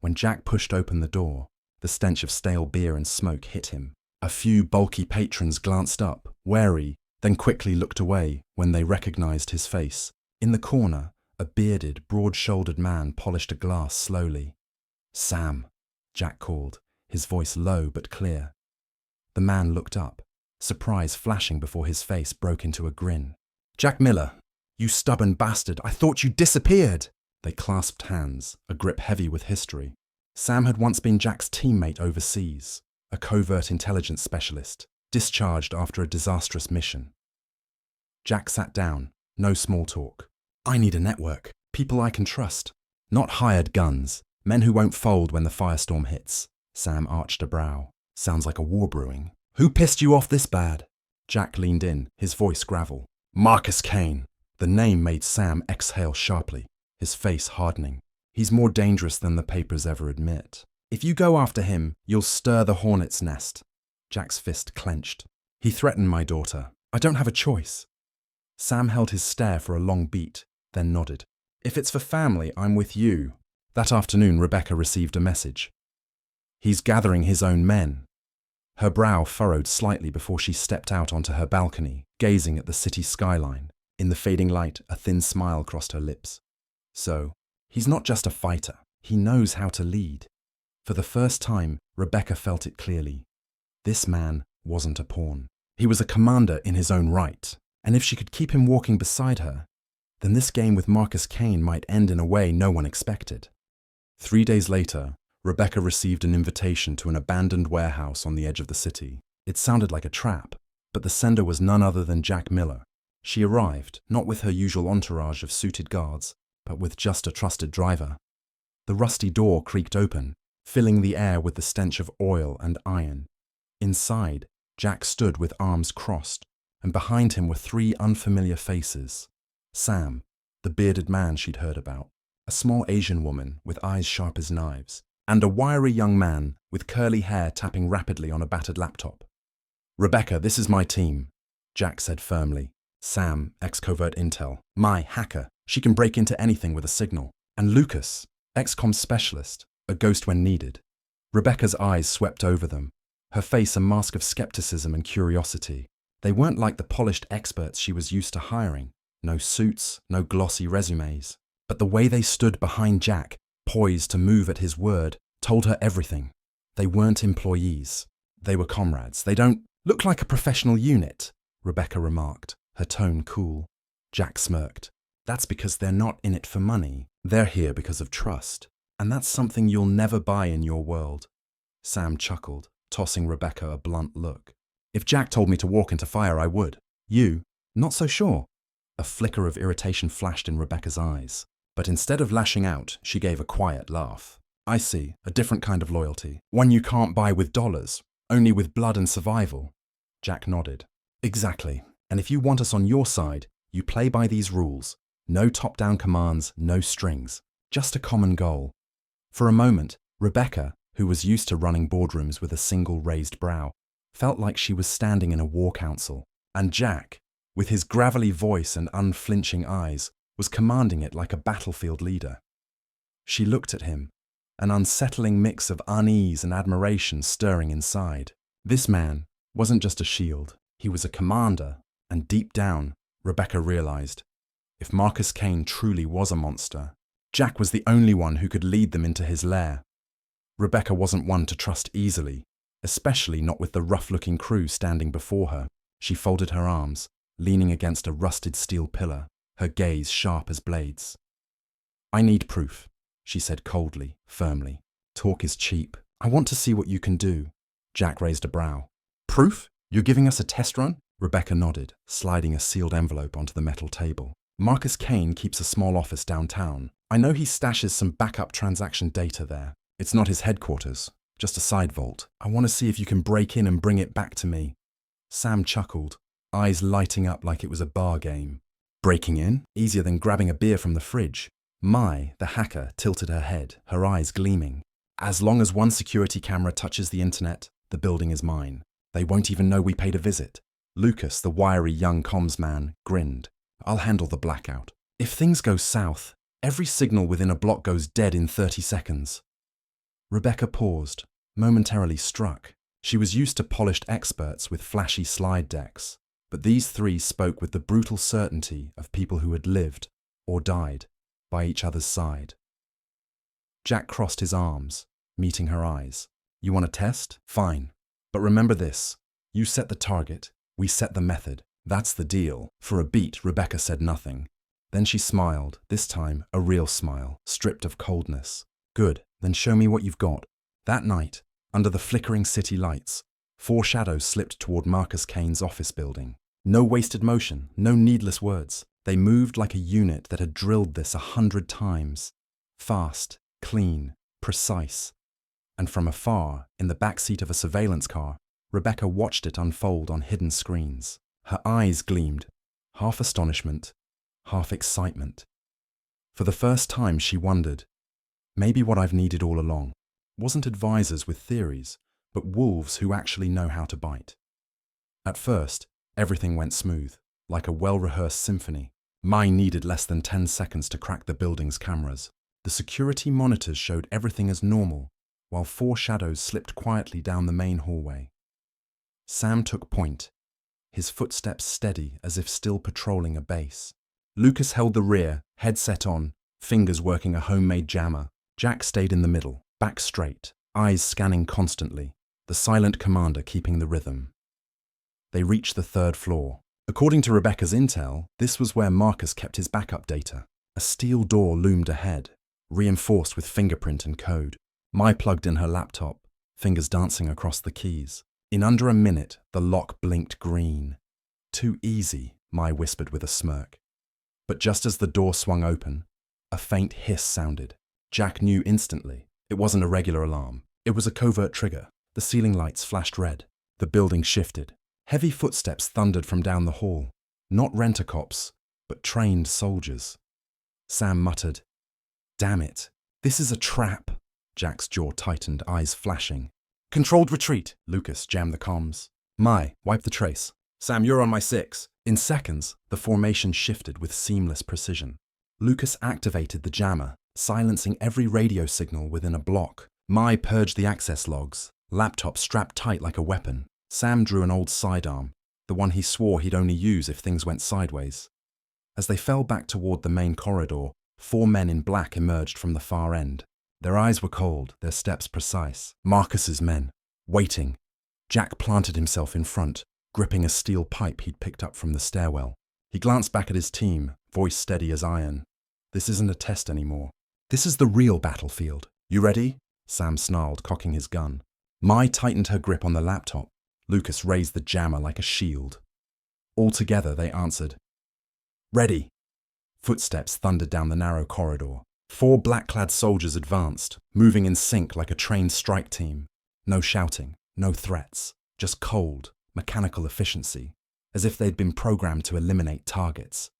When Jack pushed open the door, the stench of stale beer and smoke hit him. A few bulky patrons glanced up, wary, then quickly looked away when they recognized his face. In the corner, a bearded, broad-shouldered man polished a glass slowly. Sam, Jack called, his voice low but clear. The man looked up, surprise flashing before his face broke into a grin. Jack Miller, you stubborn bastard, I thought you disappeared! They clasped hands, a grip heavy with history. Sam had once been Jack's teammate overseas, a covert intelligence specialist, discharged after a disastrous mission. Jack sat down, no small talk. I need a network, people I can trust. Not hired guns, men who won't fold when the firestorm hits. Sam arched a brow. Sounds like a war brewing. Who pissed you off this bad? Jack leaned in, his voice gravel. Marcus Kane. The name made Sam exhale sharply, his face hardening. He's more dangerous than the papers ever admit. If you go after him, you'll stir the hornet's nest. Jack's fist clenched. He threatened my daughter. I don't have a choice. Sam held his stare for a long beat, then nodded. If it's for family, I'm with you. That afternoon, Rebecca received a message. He's gathering his own men. Her brow furrowed slightly before she stepped out onto her balcony, gazing at the city skyline. In the fading light, a thin smile crossed her lips. So, he's not just a fighter. He knows how to lead. For the first time, Rebecca felt it clearly. This man wasn't a pawn. He was a commander in his own right. And if she could keep him walking beside her, then this game with Marcus Kane might end in a way no one expected. 3 days later, Rebecca received an invitation to an abandoned warehouse on the edge of the city. It sounded like a trap, but the sender was none other than Jack Miller. She arrived, not with her usual entourage of suited guards, but with just a trusted driver. The rusty door creaked open, filling the air with the stench of oil and iron. Inside, Jack stood with arms crossed, and behind him were 3 unfamiliar faces. Sam, the bearded man she'd heard about, a small Asian woman with eyes sharp as knives, and a wiry young man with curly hair tapping rapidly on a battered laptop. Rebecca, this is my team, Jack said firmly. Sam, ex-covert intel, my hacker. She can break into anything with a signal. And Lucas, ex-com specialist, a ghost when needed. Rebecca's eyes swept over them, her face a mask of skepticism and curiosity. They weren't like the polished experts she was used to hiring. No suits, no glossy resumes. But the way they stood behind Jack, poised to move at his word, told her everything. They weren't employees. They were comrades. They don't look like a professional unit, Rebecca remarked, her tone cool. Jack smirked. That's because they're not in it for money. They're here because of trust. And that's something you'll never buy in your world. Sam chuckled. tossing Rebecca a blunt look. If Jack told me to walk into fire, I would. You? Not so sure. A flicker of irritation flashed in Rebecca's eyes. But instead of lashing out, she gave a quiet laugh. I see, a different kind of loyalty. One you can't buy with dollars, only with blood and survival. Jack nodded. Exactly. And if you want us on your side, you play by these rules. No top-down commands, no strings. Just a common goal. For a moment, Rebecca, who was used to running boardrooms with a single raised brow, felt like she was standing in a war council. And Jack, with his gravelly voice and unflinching eyes, was commanding it like a battlefield leader. She looked at him, an unsettling mix of unease and admiration stirring inside. This man wasn't just a shield, he was a commander, and deep down, Rebecca realized, if Marcus Kane truly was a monster, Jack was the only one who could lead them into his lair. Rebecca wasn't one to trust easily, especially not with the rough-looking crew standing before her. She folded her arms, leaning against a rusted steel pillar, her gaze sharp as blades. I need proof, she said coldly, firmly. Talk is cheap. I want to see what you can do. Jack raised a brow. Proof? You're giving us a test run? Rebecca nodded, sliding a sealed envelope onto the metal table. Marcus Kane keeps a small office downtown. I know he stashes some backup transaction data there. It's not his headquarters, just a side vault. I want to see if you can break in and bring it back to me. Sam chuckled, eyes lighting up like it was a bar game. Breaking in? Easier than grabbing a beer from the fridge. Mai, the hacker, tilted her head, her eyes gleaming. As long as one security camera touches the internet, the building is mine. They won't even know we paid a visit. Lucas, the wiry young comms man, grinned. I'll handle the blackout. If things go south, every signal within a block goes dead in 30 seconds. Rebecca paused, momentarily struck. She was used to polished experts with flashy slide decks, but these three spoke with the brutal certainty of people who had lived, or died, by each other's side. Jack crossed his arms, meeting her eyes. You want a test? Fine. But remember this. You set the target, we set the method. That's the deal. For a beat, Rebecca said nothing. Then she smiled, this time a real smile, stripped of coldness. Good, then show me what you've got. That night, under the flickering city lights, 4 shadows slipped toward Marcus Kane's office building. No wasted motion, no needless words. They moved like a unit that had drilled this 100 times. Fast, clean, precise. And from afar, in the backseat of a surveillance car, Rebecca watched it unfold on hidden screens. Her eyes gleamed, half astonishment, half excitement. For the first time she wondered, maybe what I've needed all along wasn't advisors with theories, but wolves who actually know how to bite. At first, everything went smooth, like a well-rehearsed symphony. Mai needed less than 10 seconds to crack the building's cameras. The security monitors showed everything as normal, while 4 shadows slipped quietly down the main hallway. Sam took point, his footsteps steady as if still patrolling a base. Lucas held the rear, headset on, fingers working a homemade jammer. Jack stayed in the middle, back straight, eyes scanning constantly, the silent commander keeping the rhythm. They reached the 3rd floor. According to Rebecca's intel, this was where Marcus kept his backup data. A steel door loomed ahead, reinforced with fingerprint and code. Mai plugged in her laptop, fingers dancing across the keys. In under a minute, the lock blinked green. Too easy, Mai whispered with a smirk. But just as the door swung open, a faint hiss sounded. Jack knew instantly. It wasn't a regular alarm. It was a covert trigger. The ceiling lights flashed red. The building shifted. Heavy footsteps thundered from down the hall. Not rent-a-cops, but trained soldiers. Sam muttered, "Damn it, this is a trap." Jack's jaw tightened, eyes flashing. "Controlled retreat." Lucas jammed the comms. "Mai, wipe the trace. Sam, you're on my 6. In seconds, the formation shifted with seamless precision. Lucas activated the jammer, silencing every radio signal within a block. Mai purged the access logs, laptop strapped tight like a weapon. Sam drew an old sidearm, the one he swore he'd only use if things went sideways. As they fell back toward the main corridor, 4 men in black emerged from the far end. Their eyes were cold, their steps precise. Marcus's men, waiting. Jack planted himself in front, gripping a steel pipe he'd picked up from the stairwell. He glanced back at his team, voice steady as iron. This isn't a test anymore. This is the real battlefield. You ready? Sam snarled, cocking his gun. Mai tightened her grip on the laptop. Lucas raised the jammer like a shield. All together they answered. Ready. Footsteps thundered down the narrow corridor. 4 black-clad soldiers advanced, moving in sync like a trained strike team. No shouting, no threats, just cold, mechanical efficiency, as if they'd been programmed to eliminate targets.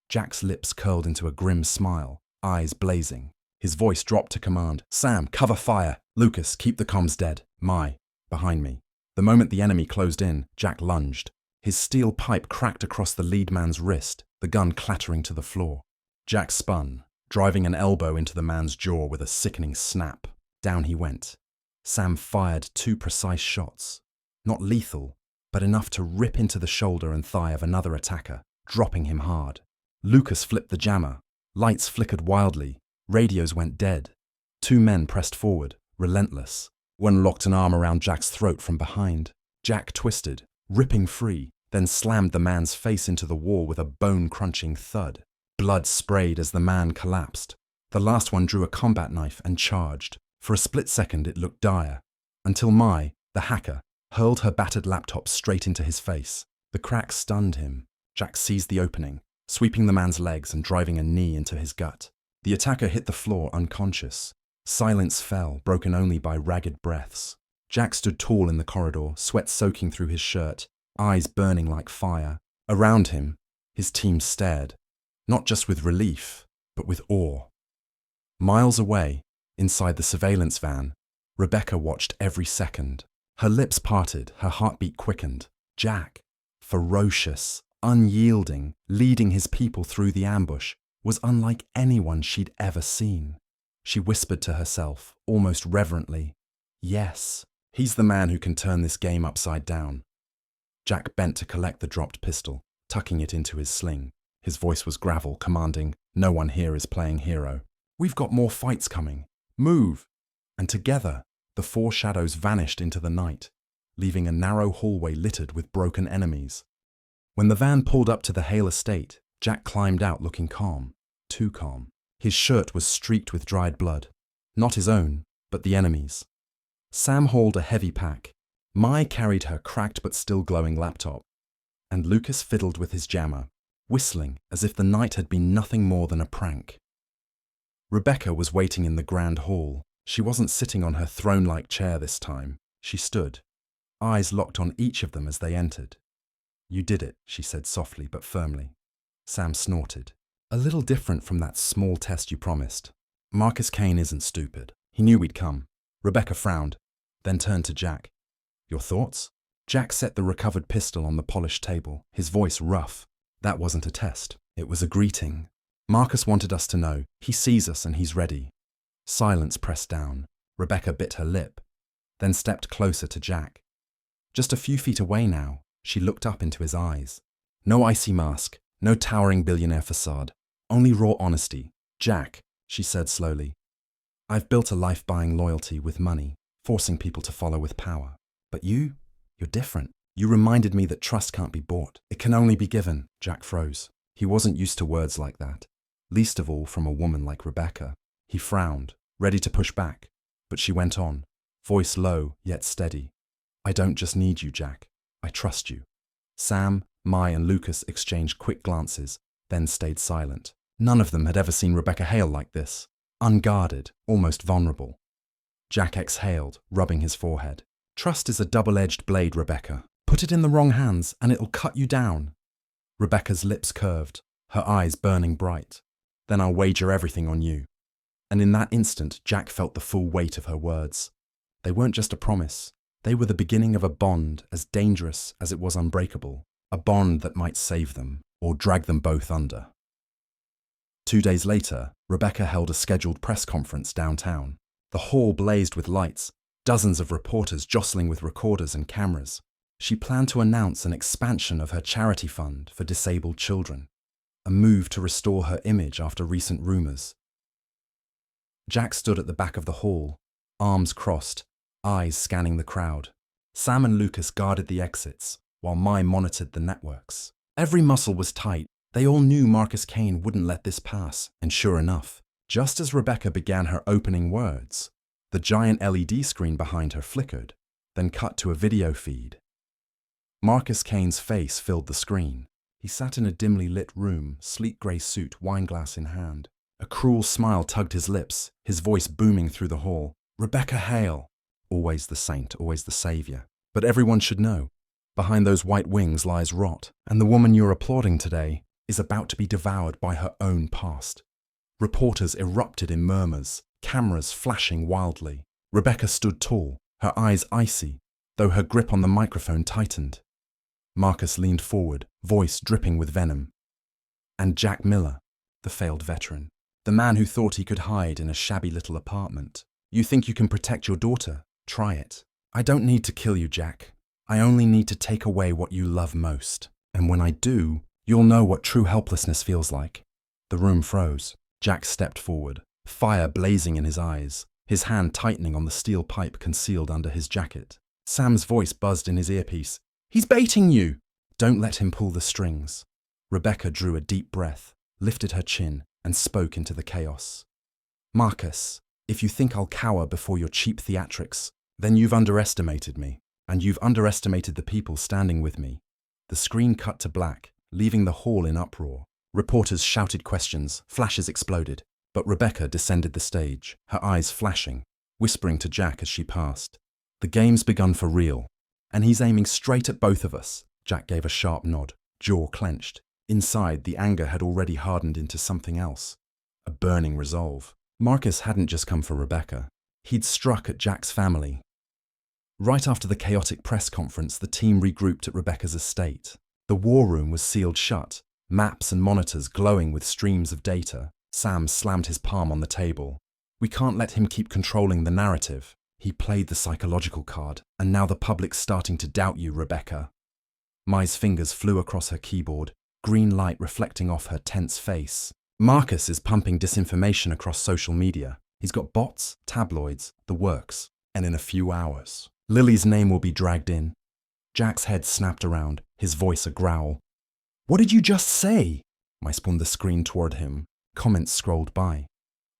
Jack's lips curled into a grim smile, eyes blazing. His voice dropped to command. Sam, cover fire. Lucas, keep the comms dead. Mai, behind me. The moment the enemy closed in, Jack lunged. His steel pipe cracked across the lead man's wrist, the gun clattering to the floor. Jack spun, driving an elbow into the man's jaw with a sickening snap. Down he went. Sam fired 2 precise shots. Not lethal, but enough to rip into the shoulder and thigh of another attacker, dropping him hard. Lucas flipped the jammer. Lights flickered wildly. Radios went dead. 2 men pressed forward, relentless. One locked an arm around Jack's throat from behind. Jack twisted, ripping free, then slammed the man's face into the wall with a bone-crunching thud. Blood sprayed as the man collapsed. The last one drew a combat knife and charged. For a split second it looked dire, until Mai, the hacker, hurled her battered laptop straight into his face. The crack stunned him. Jack seized the opening, sweeping the man's legs and driving a knee into his gut. The attacker hit the floor unconscious. Silence fell, broken only by ragged breaths. Jack stood tall in the corridor, sweat soaking through his shirt, eyes burning like fire. Around him, his team stared, not just with relief, but with awe. Miles away, inside the surveillance van, Rebecca watched every second. Her lips parted, her heartbeat quickened. Jack, ferocious, unyielding, leading his people through the ambush, was unlike anyone she'd ever seen. She whispered to herself, almost reverently, "Yes, he's the man who can turn this game upside down." Jack bent to collect the dropped pistol, tucking it into his sling. His voice was gravel, commanding, "No one here is playing hero. We've got more fights coming. Move!" And together, the 4 shadows vanished into the night, leaving a narrow hallway littered with broken enemies. When the van pulled up to the Hale estate, Jack climbed out looking calm, too calm. His shirt was streaked with dried blood. Not his own, but the enemy's. Sam hauled a heavy pack. Mai carried her cracked but still glowing laptop. And Lucas fiddled with his jammer, whistling as if the night had been nothing more than a prank. Rebecca was waiting in the grand hall. She wasn't sitting on her throne-like chair this time. She stood, eyes locked on each of them as they entered. "You did it," she said softly but firmly. Sam snorted. "A little different from that small test you promised. Marcus Kane isn't stupid. He knew we'd come." Rebecca frowned, then turned to Jack. "Your thoughts?" Jack set the recovered pistol on the polished table, his voice rough. "That wasn't a test. It was a greeting. Marcus wanted us to know. He sees us and he's ready." Silence pressed down. Rebecca bit her lip, then stepped closer to Jack. Just a few feet away now, she looked up into his eyes. No icy mask, no towering billionaire facade, only raw honesty. "Jack," she said slowly, "I've built a life buying loyalty with money, forcing people to follow with power. But you're different. You reminded me that trust can't be bought. It can only be given." Jack froze. He wasn't used to words like that, least of all from a woman like Rebecca. He frowned, ready to push back, but she went on, voice low yet steady. "I don't just need you, Jack. I trust you." Sam, Mai, and Lucas exchanged quick glances, then stayed silent. None of them had ever seen Rebecca Hale like this, unguarded, almost vulnerable. Jack exhaled, rubbing his forehead. "Trust is a double-edged blade, Rebecca. Put it in the wrong hands, and it'll cut you down." Rebecca's lips curved, her eyes burning bright. "Then I'll wager everything on you." And in that instant, Jack felt the full weight of her words. They weren't just a promise. They were the beginning of a bond as dangerous as it was unbreakable, a bond that might save them or drag them both under. 2 days later, Rebecca held a scheduled press conference downtown. The hall blazed with lights, dozens of reporters jostling with recorders and cameras. She planned to announce an expansion of her charity fund for disabled children, a move to restore her image after recent rumors. Jack stood at the back of the hall, arms crossed, eyes scanning the crowd. Sam and Lucas guarded the exits, while Mai monitored the networks. Every muscle was tight. They all knew Marcus Kane wouldn't let this pass, and sure enough, just as Rebecca began her opening words, The giant LED screen behind her flickered, then cut to a video feed. Marcus Kane's face filled the screen. He sat in a dimly lit room, sleek grey suit, wineglass in hand. A cruel smile tugged his lips, his voice booming through the hall. Rebecca Hale! Always the saint, always the saviour. But everyone should know, behind those white wings lies rot, and the woman you're applauding today is about to be devoured by her own past. Reporters erupted in murmurs, cameras flashing wildly. Rebecca stood tall, her eyes icy, though her grip on the microphone tightened. Marcus leaned forward, voice dripping with venom. And Jack Miller, the failed veteran, the man who thought he could hide in a shabby little apartment. You think you can protect your daughter? Try it. I don't need to kill you, Jack. I only need to take away what you love most. And when I do, you'll know what true helplessness feels like. The room froze. Jack stepped forward, fire blazing in his eyes, his hand tightening on the steel pipe concealed under his jacket. Sam's voice buzzed in his earpiece. He's baiting you! Don't let him pull the strings. Rebecca drew a deep breath, lifted her chin, and spoke into the chaos. Marcus, if you think I'll cower before your cheap theatrics, then you've underestimated me, and you've underestimated the people standing with me. The screen cut to black, leaving the hall in uproar. Reporters shouted questions, flashes exploded, but Rebecca descended the stage, her eyes flashing, whispering to Jack as she passed. The game's begun for real, and he's aiming straight at both of us. Jack gave a sharp nod, jaw clenched. Inside, the anger had already hardened into something else, a burning resolve. Marcus hadn't just come for Rebecca. He'd struck at Jack's family. Right after the chaotic press conference, the team regrouped at Rebecca's estate. The war room was sealed shut, maps and monitors glowing with streams of data. Sam slammed his palm on the table. We can't let him keep controlling the narrative. He played the psychological card, and now the public's starting to doubt you, Rebecca. Mai's fingers flew across her keyboard, green light reflecting off her tense face. Marcus is pumping disinformation across social media. He's got bots, tabloids, the works, and in a few hours, Lily's name will be dragged in. Jack's head snapped around, his voice a growl. What did you just say? Mai spun the screen toward him. Comments scrolled by.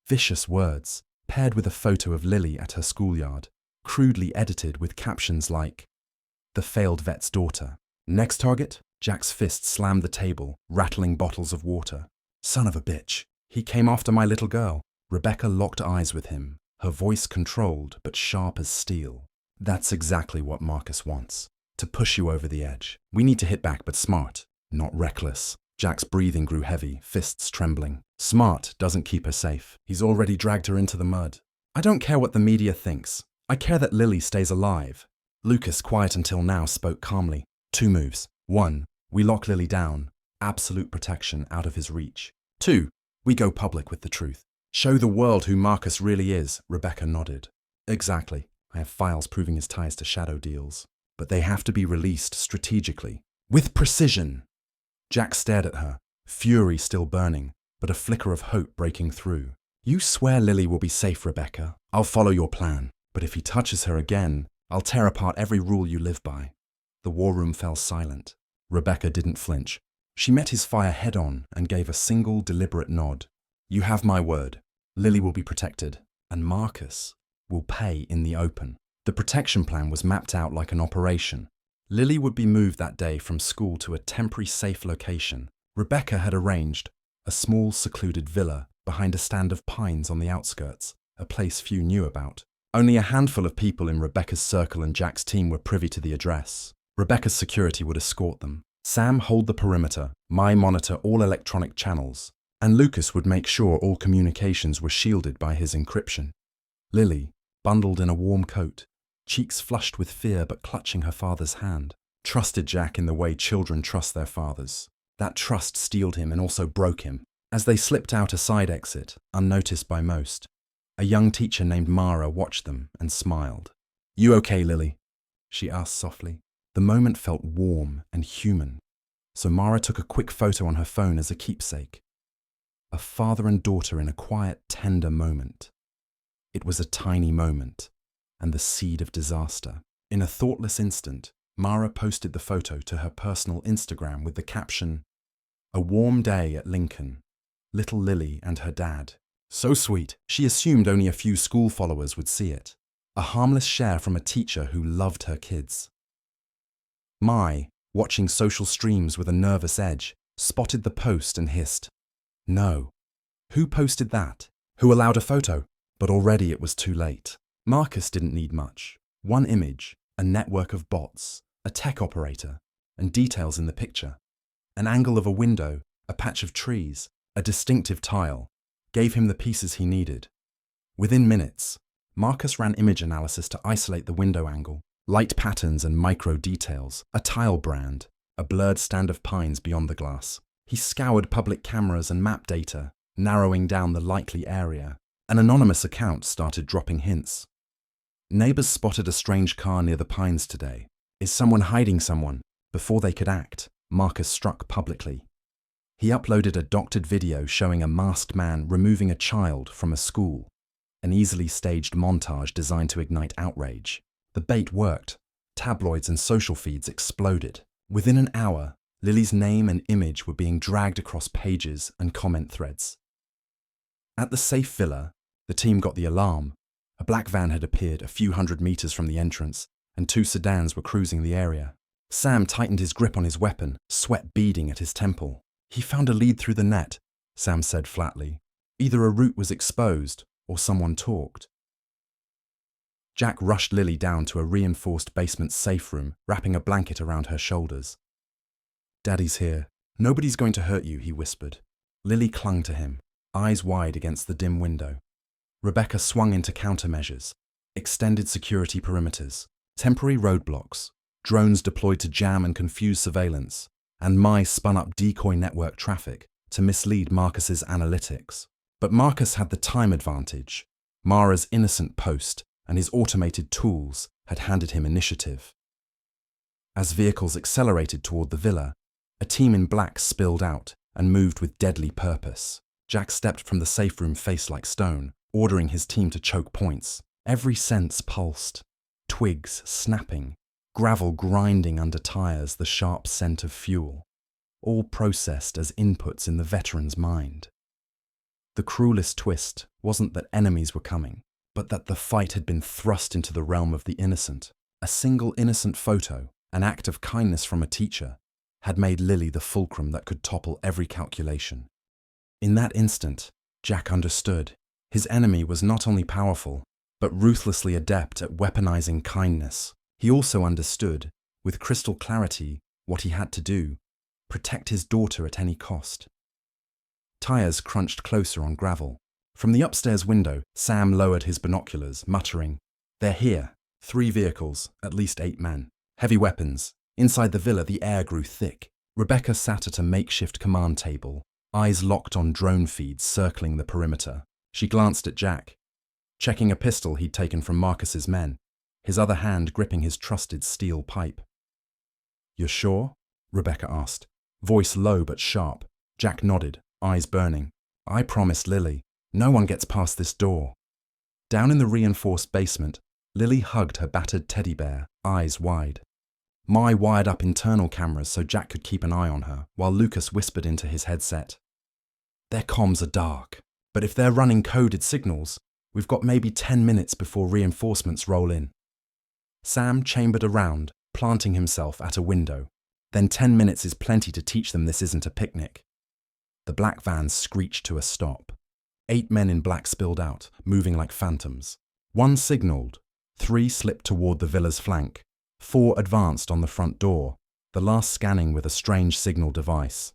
Vicious words, paired with a photo of Lily at her schoolyard, crudely edited with captions like, "The failed vet's daughter." Next target? Jack's fist slammed the table, rattling bottles of water. Son of a bitch. He came after my little girl. Rebecca locked eyes with him, her voice controlled but sharp as steel. That's exactly what Marcus wants. To push you over the edge. We need to hit back, but smart, not reckless. Jack's breathing grew heavy, fists trembling. Smart doesn't keep her safe. He's already dragged her into the mud. I don't care what the media thinks. I care that Lily stays alive. Lucas, quiet until now, spoke calmly. 2 moves. 1, we lock Lily down. Absolute protection out of his reach. 2, we go public with the truth. Show the world who Marcus really is. Rebecca nodded. Exactly. I have files proving his ties to shadow deals. But they have to be released strategically. With precision. Jack stared at her, fury still burning, but a flicker of hope breaking through. You swear Lily will be safe, Rebecca. I'll follow your plan. But if he touches her again, I'll tear apart every rule you live by. The war room fell silent. Rebecca didn't flinch. She met his fire head-on and gave a single deliberate nod. You have my word. Lily will be protected, and Marcus will pay in the open. The protection plan was mapped out like an operation. Lily would be moved that day from school to a temporary safe location. Rebecca had arranged a small secluded villa behind a stand of pines on the outskirts, a place few knew about. Only a handful of people in Rebecca's circle and Jack's team were privy to the address. Rebecca's security would escort them. Sam hold the perimeter, Mai monitor all electronic channels, and Lucas would make sure all communications were shielded by his encryption. Lily, bundled in a warm coat, cheeks flushed with fear but clutching her father's hand, trusted Jack in the way children trust their fathers. That trust steeled him and also broke him. As they slipped out a side exit, unnoticed by most, a young teacher named Mara watched them and smiled. You okay, Lily? She asked softly. The moment felt warm and human, so Mara took a quick photo on her phone as a keepsake. A father and daughter in a quiet, tender moment. It was a tiny moment, and the seed of disaster. In a thoughtless instant, Mara posted the photo to her personal Instagram with the caption, "A warm day at Lincoln. Little Lily and her dad, So sweet, she assumed only a few school followers would see it. A harmless share from a teacher who loved her kids. Mai, watching social streams with a nervous edge, spotted the post and hissed, "No. Who posted that? Who allowed a photo?" But already it was too late. Marcus didn't need much. One image, a network of bots, a tech operator, and details in the picture. An angle of a window, a patch of trees, a distinctive tile, gave him the pieces he needed. Within minutes, Marcus ran image analysis to isolate the window angle, light patterns and micro details, a tile brand, a blurred stand of pines beyond the glass. He scoured public cameras and map data, narrowing down the likely area. An anonymous account started dropping hints. Neighbors spotted a strange car near the pines today. Is someone hiding someone? Before they could act, Marcus struck publicly. He uploaded a doctored video showing a masked man removing a child from a school, an easily staged montage designed to ignite outrage. The bait worked. Tabloids and social feeds exploded. Within an hour, Lily's name and image were being dragged across pages and comment threads. At the safe villa, the team got the alarm. A black van had appeared a few hundred meters from the entrance, and 2 sedans were cruising the area. Sam tightened his grip on his weapon, sweat beading at his temple. "He found a lead through the net," Sam said flatly. Either a route was exposed, or someone talked. Jack rushed Lily down to a reinforced basement safe room, wrapping a blanket around her shoulders. "Daddy's here. Nobody's going to hurt you," he whispered. Lily clung to him, eyes wide against the dim window. Rebecca swung into countermeasures, extended security perimeters, temporary roadblocks, drones deployed to jam and confuse surveillance, and Mai spun up decoy network traffic to mislead Marcus's analytics. But Marcus had the time advantage. Mara's innocent post and his automated tools had handed him initiative. As vehicles accelerated toward the villa, a team in black spilled out and moved with deadly purpose. Jack stepped from the safe room face like stone, ordering his team to choke points. Every sense pulsed, twigs snapping, gravel grinding under tires, the sharp scent of fuel, all processed as inputs in the veteran's mind. The cruelest twist wasn't that enemies were coming, but that the fight had been thrust into the realm of the innocent. A single innocent photo, an act of kindness from a teacher, had made Lily the fulcrum that could topple every calculation. In that instant, Jack understood. His enemy was not only powerful, but ruthlessly adept at weaponizing kindness. He also understood, with crystal clarity, what he had to do: protect his daughter at any cost. Tires crunched closer on gravel. From the upstairs window, Sam lowered his binoculars, muttering, "They're here. 3 vehicles, at least 8 men. Heavy weapons." Inside the villa, the air grew thick. Rebecca sat at a makeshift command table, eyes locked on drone feeds circling the perimeter. She glanced at Jack, checking a pistol he'd taken from Marcus's men, his other hand gripping his trusted steel pipe. "You're sure?" Rebecca asked, voice low but sharp. Jack nodded, eyes burning. "I promised Lily. No one gets past this door." Down in the reinforced basement, Lily hugged her battered teddy bear, eyes wide. Mai wired up internal cameras so Jack could keep an eye on her, while Lucas whispered into his headset, "Their comms are dark, but if they're running coded signals, we've got maybe 10 minutes before reinforcements roll in." Sam chambered around, planting himself at a window. "Then 10 minutes is plenty to teach them this isn't a picnic." The black van screeched to a stop. 8 men in black spilled out, moving like phantoms. 1 signaled, 3 slipped toward the villa's flank, 4 advanced on the front door, the last scanning with a strange signal device.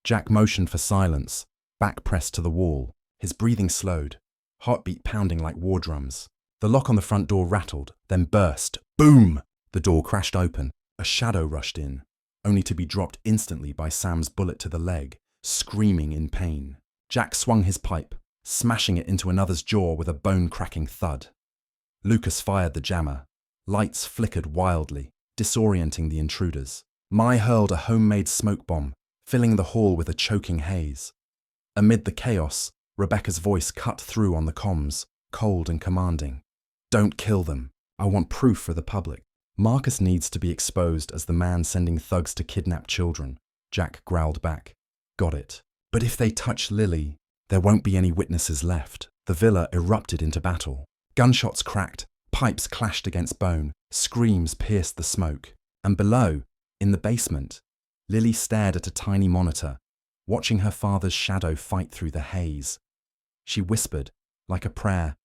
Jack motioned for silence, back pressed to the wall. His breathing slowed, heartbeat pounding like war drums. The lock on the front door rattled, then burst. Boom! The door crashed open. A shadow rushed in, only to be dropped instantly by Sam's bullet to the leg, screaming in pain. Jack swung his pipe, smashing it into another's jaw with a bone-cracking thud. Lucas fired the jammer. Lights flickered wildly, disorienting the intruders. Mai hurled a homemade smoke bomb, filling the hall with a choking haze. Amid the chaos, Rebecca's voice cut through on the comms, cold and commanding. "Don't kill them. I want proof for the public." "Marcus needs to be exposed as the man sending thugs to kidnap children," Jack growled back. "Got it. But if they touch Lily..." There won't be any witnesses left. The villa erupted into battle. Gunshots cracked, pipes clashed against bone, screams pierced the smoke. And below, in the basement, Lily stared at a tiny monitor, watching her father's shadow fight through the haze. She whispered, like a prayer,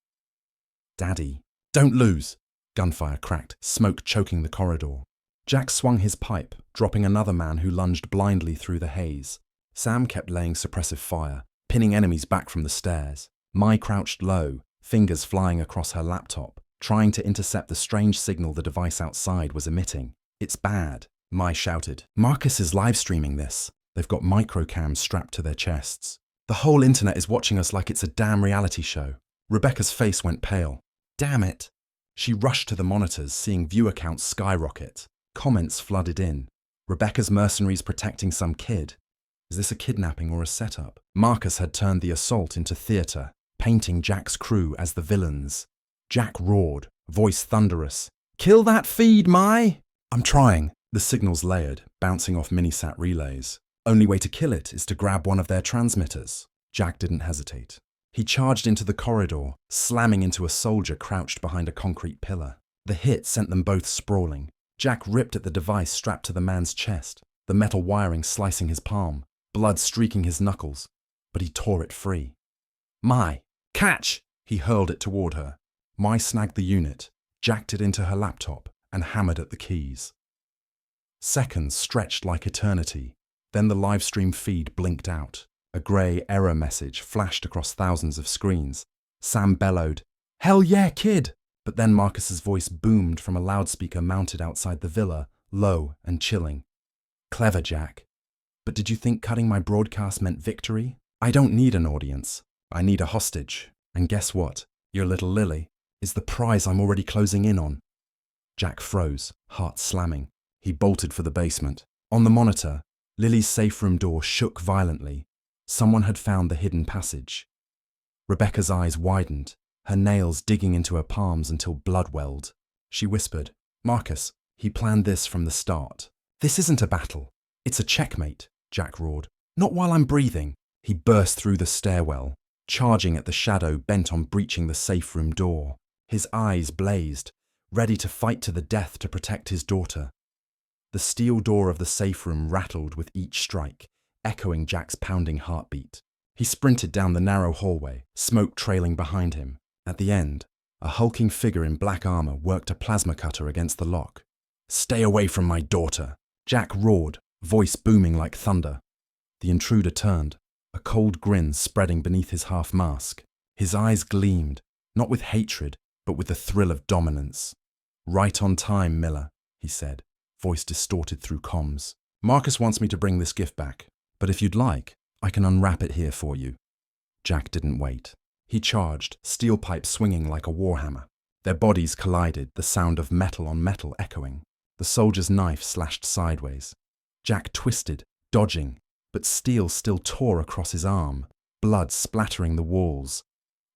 "Daddy, don't lose." Gunfire cracked, smoke choking the corridor. Jack swung his pipe, dropping another man who lunged blindly through the haze. Sam kept laying suppressive fire, pinning enemies back from the stairs. Mai crouched low, fingers flying across her laptop, trying to intercept the strange signal the device outside was emitting. "It's bad," Mai shouted. "Marcus is live streaming this. They've got microcams strapped to their chests. The whole internet is watching us like it's a damn reality show." Rebecca's face went pale. "Damn it." She rushed to the monitors, seeing viewer counts skyrocket. Comments flooded in. Rebecca's mercenaries protecting some kid. Is this a kidnapping or a setup? Marcus had turned the assault into theatre, painting Jack's crew as the villains. Jack roared, voice thunderous. "Kill that feed, Mai!" "I'm trying." The signals layered, bouncing off minisat relays. "Only way to kill it is to grab one of their transmitters." Jack didn't hesitate. He charged into the corridor, slamming into a soldier crouched behind a concrete pillar. The hit sent them both sprawling. Jack ripped at the device strapped to the man's chest, the metal wiring slicing his palm, blood streaking his knuckles, but he tore it free. "Mai, catch!" He hurled it toward her. Mai snagged the unit, jacked it into her laptop, and hammered at the keys. Seconds stretched like eternity. Then the livestream feed blinked out. A grey error message flashed across thousands of screens. Sam bellowed, "Hell yeah, kid!" But then Marcus's voice boomed from a loudspeaker mounted outside the villa, low and chilling. "Clever, Jack. But did you think cutting my broadcast meant victory? I don't need an audience. I need a hostage. And guess what? Your little Lily is the prize I'm already closing in on." Jack froze, heart slamming. He bolted for the basement. On the monitor, Lily's safe room door shook violently. Someone had found the hidden passage. Rebecca's eyes widened, her nails digging into her palms until blood welled. She whispered, "Marcus, he planned this from the start. This isn't a battle. It's a checkmate," Jack roared. "Not while I'm breathing." He burst through the stairwell, charging at the shadow bent on breaching the safe room door. His eyes blazed, ready to fight to the death to protect his daughter. The steel door of the safe room rattled with each strike, echoing Jack's pounding heartbeat. He sprinted down the narrow hallway, smoke trailing behind him. At the end, a hulking figure in black armor worked a plasma cutter against the lock. "Stay away from my daughter!" Jack roared, voice booming like thunder. The intruder turned, a cold grin spreading beneath his half mask. His eyes gleamed, not with hatred, but with the thrill of dominance. "Right on time, Miller," he said, voice distorted through comms. "Marcus wants me to bring this gift back, but if you'd like, I can unwrap it here for you." Jack didn't wait. He charged, steel pipe swinging like a warhammer. Their bodies collided, the sound of metal on metal echoing. The soldier's knife slashed sideways. Jack twisted, dodging, but steel still tore across his arm, blood splattering the walls.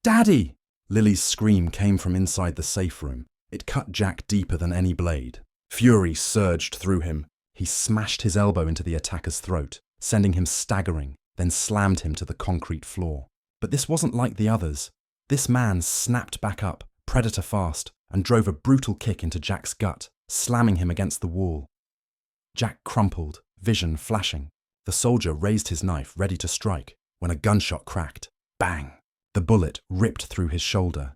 "Daddy!" Lily's scream came from inside the safe room. It cut Jack deeper than any blade. Fury surged through him. He smashed his elbow into the attacker's throat, sending him staggering, then slammed him to the concrete floor. But this wasn't like the others. This man snapped back up, predator fast, and drove a brutal kick into Jack's gut, slamming him against the wall. Jack crumpled, vision flashing. The soldier raised his knife, ready to strike, when a gunshot cracked. Bang! The bullet ripped through his shoulder.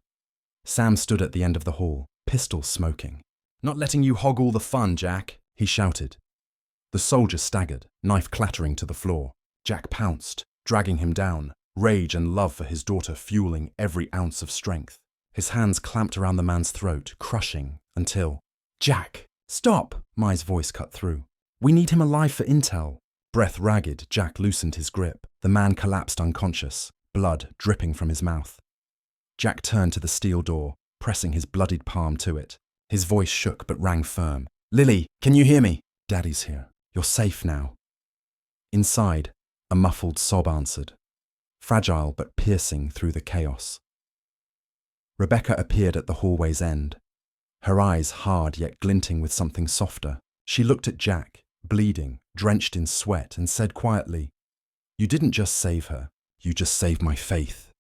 Sam stood at the end of the hall, pistol smoking. "Not letting you hog all the fun, Jack," he shouted. The soldier staggered, knife clattering to the floor. Jack pounced, dragging him down, rage and love for his daughter fueling every ounce of strength. His hands clamped around the man's throat, crushing, until... "Jack, stop!" Mai's voice cut through. "We need him alive for intel." Breath ragged, Jack loosened his grip. The man collapsed unconscious, blood dripping from his mouth. Jack turned to the steel door, pressing his bloodied palm to it. His voice shook but rang firm. "Lily, can you hear me?" "Daddy's here. You're safe now." Inside, a muffled sob answered, fragile but piercing through the chaos. Rebecca appeared at the hallway's end, her eyes hard yet glinting with something softer. She looked at Jack, bleeding, drenched in sweat, and said quietly, "You didn't just save her, you You just saved my faith.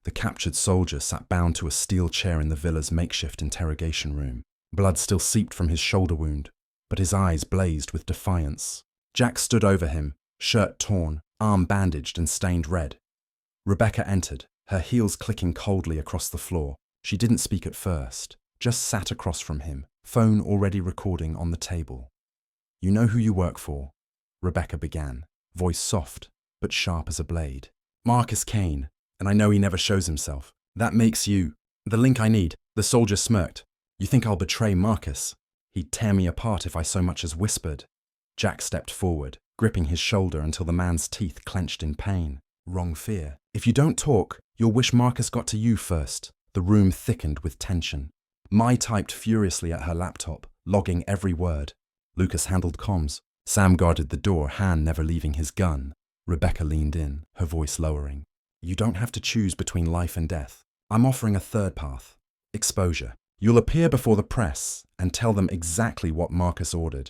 The captured soldier sat bound to a steel chair in the villa's makeshift interrogation room. Blood still seeped from his shoulder wound, but his eyes blazed with defiance. Jack stood over him, shirt torn, arm bandaged and stained red. Rebecca entered, her heels clicking coldly across the floor. She didn't speak at first, just sat across from him, phone already recording on the table. "You know who you work for," Rebecca began, voice soft, but sharp as a blade. "Marcus Kane, and I know he never shows himself. That makes you the link I need." The soldier smirked. "You think I'll betray Marcus? He'd tear me apart if I so much as whispered." Jack stepped forward, gripping his shoulder until the man's teeth clenched in pain. "Wrong fear. If you don't talk, you'll wish Marcus got to you first." The room thickened with tension. Mai typed furiously at her laptop, logging every word. Lucas handled comms. Sam guarded the door, Han never leaving his gun. Rebecca leaned in, her voice lowering. "You don't have to choose between life and death. I'm offering a third path. Exposure. You'll appear before the press and tell them exactly what Marcus ordered,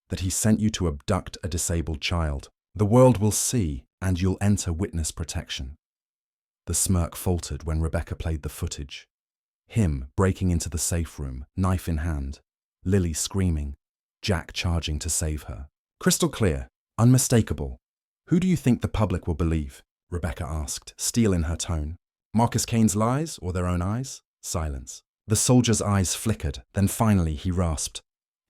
that he sent you to abduct a disabled child. The world will see, and you'll enter witness protection." The smirk faltered when Rebecca played the footage. Him breaking into the safe room, knife in hand. Lily screaming. Jack charging to save her. Crystal clear, unmistakable. "Who do you think the public will believe?" Rebecca asked, steel in her tone. "Marcus Kane's lies or their own eyes?" Silence. The soldier's eyes flickered, then finally he rasped.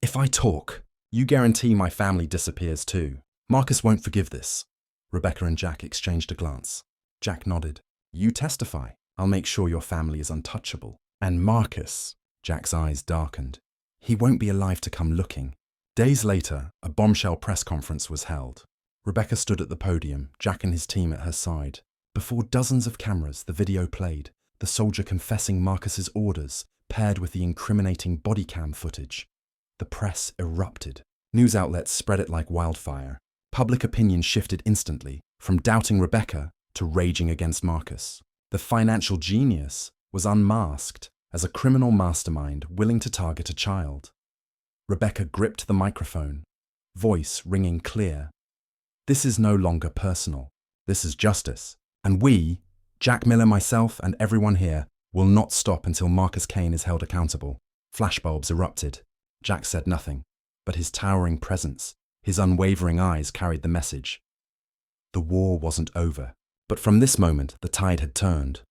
"If I talk, you guarantee my family disappears too. Marcus won't forgive this." Rebecca and Jack exchanged a glance. Jack nodded. "You testify. I'll make sure your family is untouchable. And Marcus," Jack's eyes darkened, "he won't be alive to come looking." Days later, a bombshell press conference was held. Rebecca stood at the podium, Jack and his team at her side. Before dozens of cameras, the video played, the soldier confessing Marcus's orders, paired with the incriminating body cam footage. The press erupted. News outlets spread it like wildfire. Public opinion shifted instantly, from doubting Rebecca to raging against Marcus. The financial genius was unmasked as a criminal mastermind willing to target a child. Rebecca gripped the microphone, voice ringing clear. "This is no longer personal. This is justice. And we, Jack Miller, myself, and everyone here, will not stop until Marcus Kane is held accountable." Flashbulbs erupted. Jack said nothing, but his towering presence, his unwavering eyes carried the message. The war wasn't over, but from this moment the tide had turned.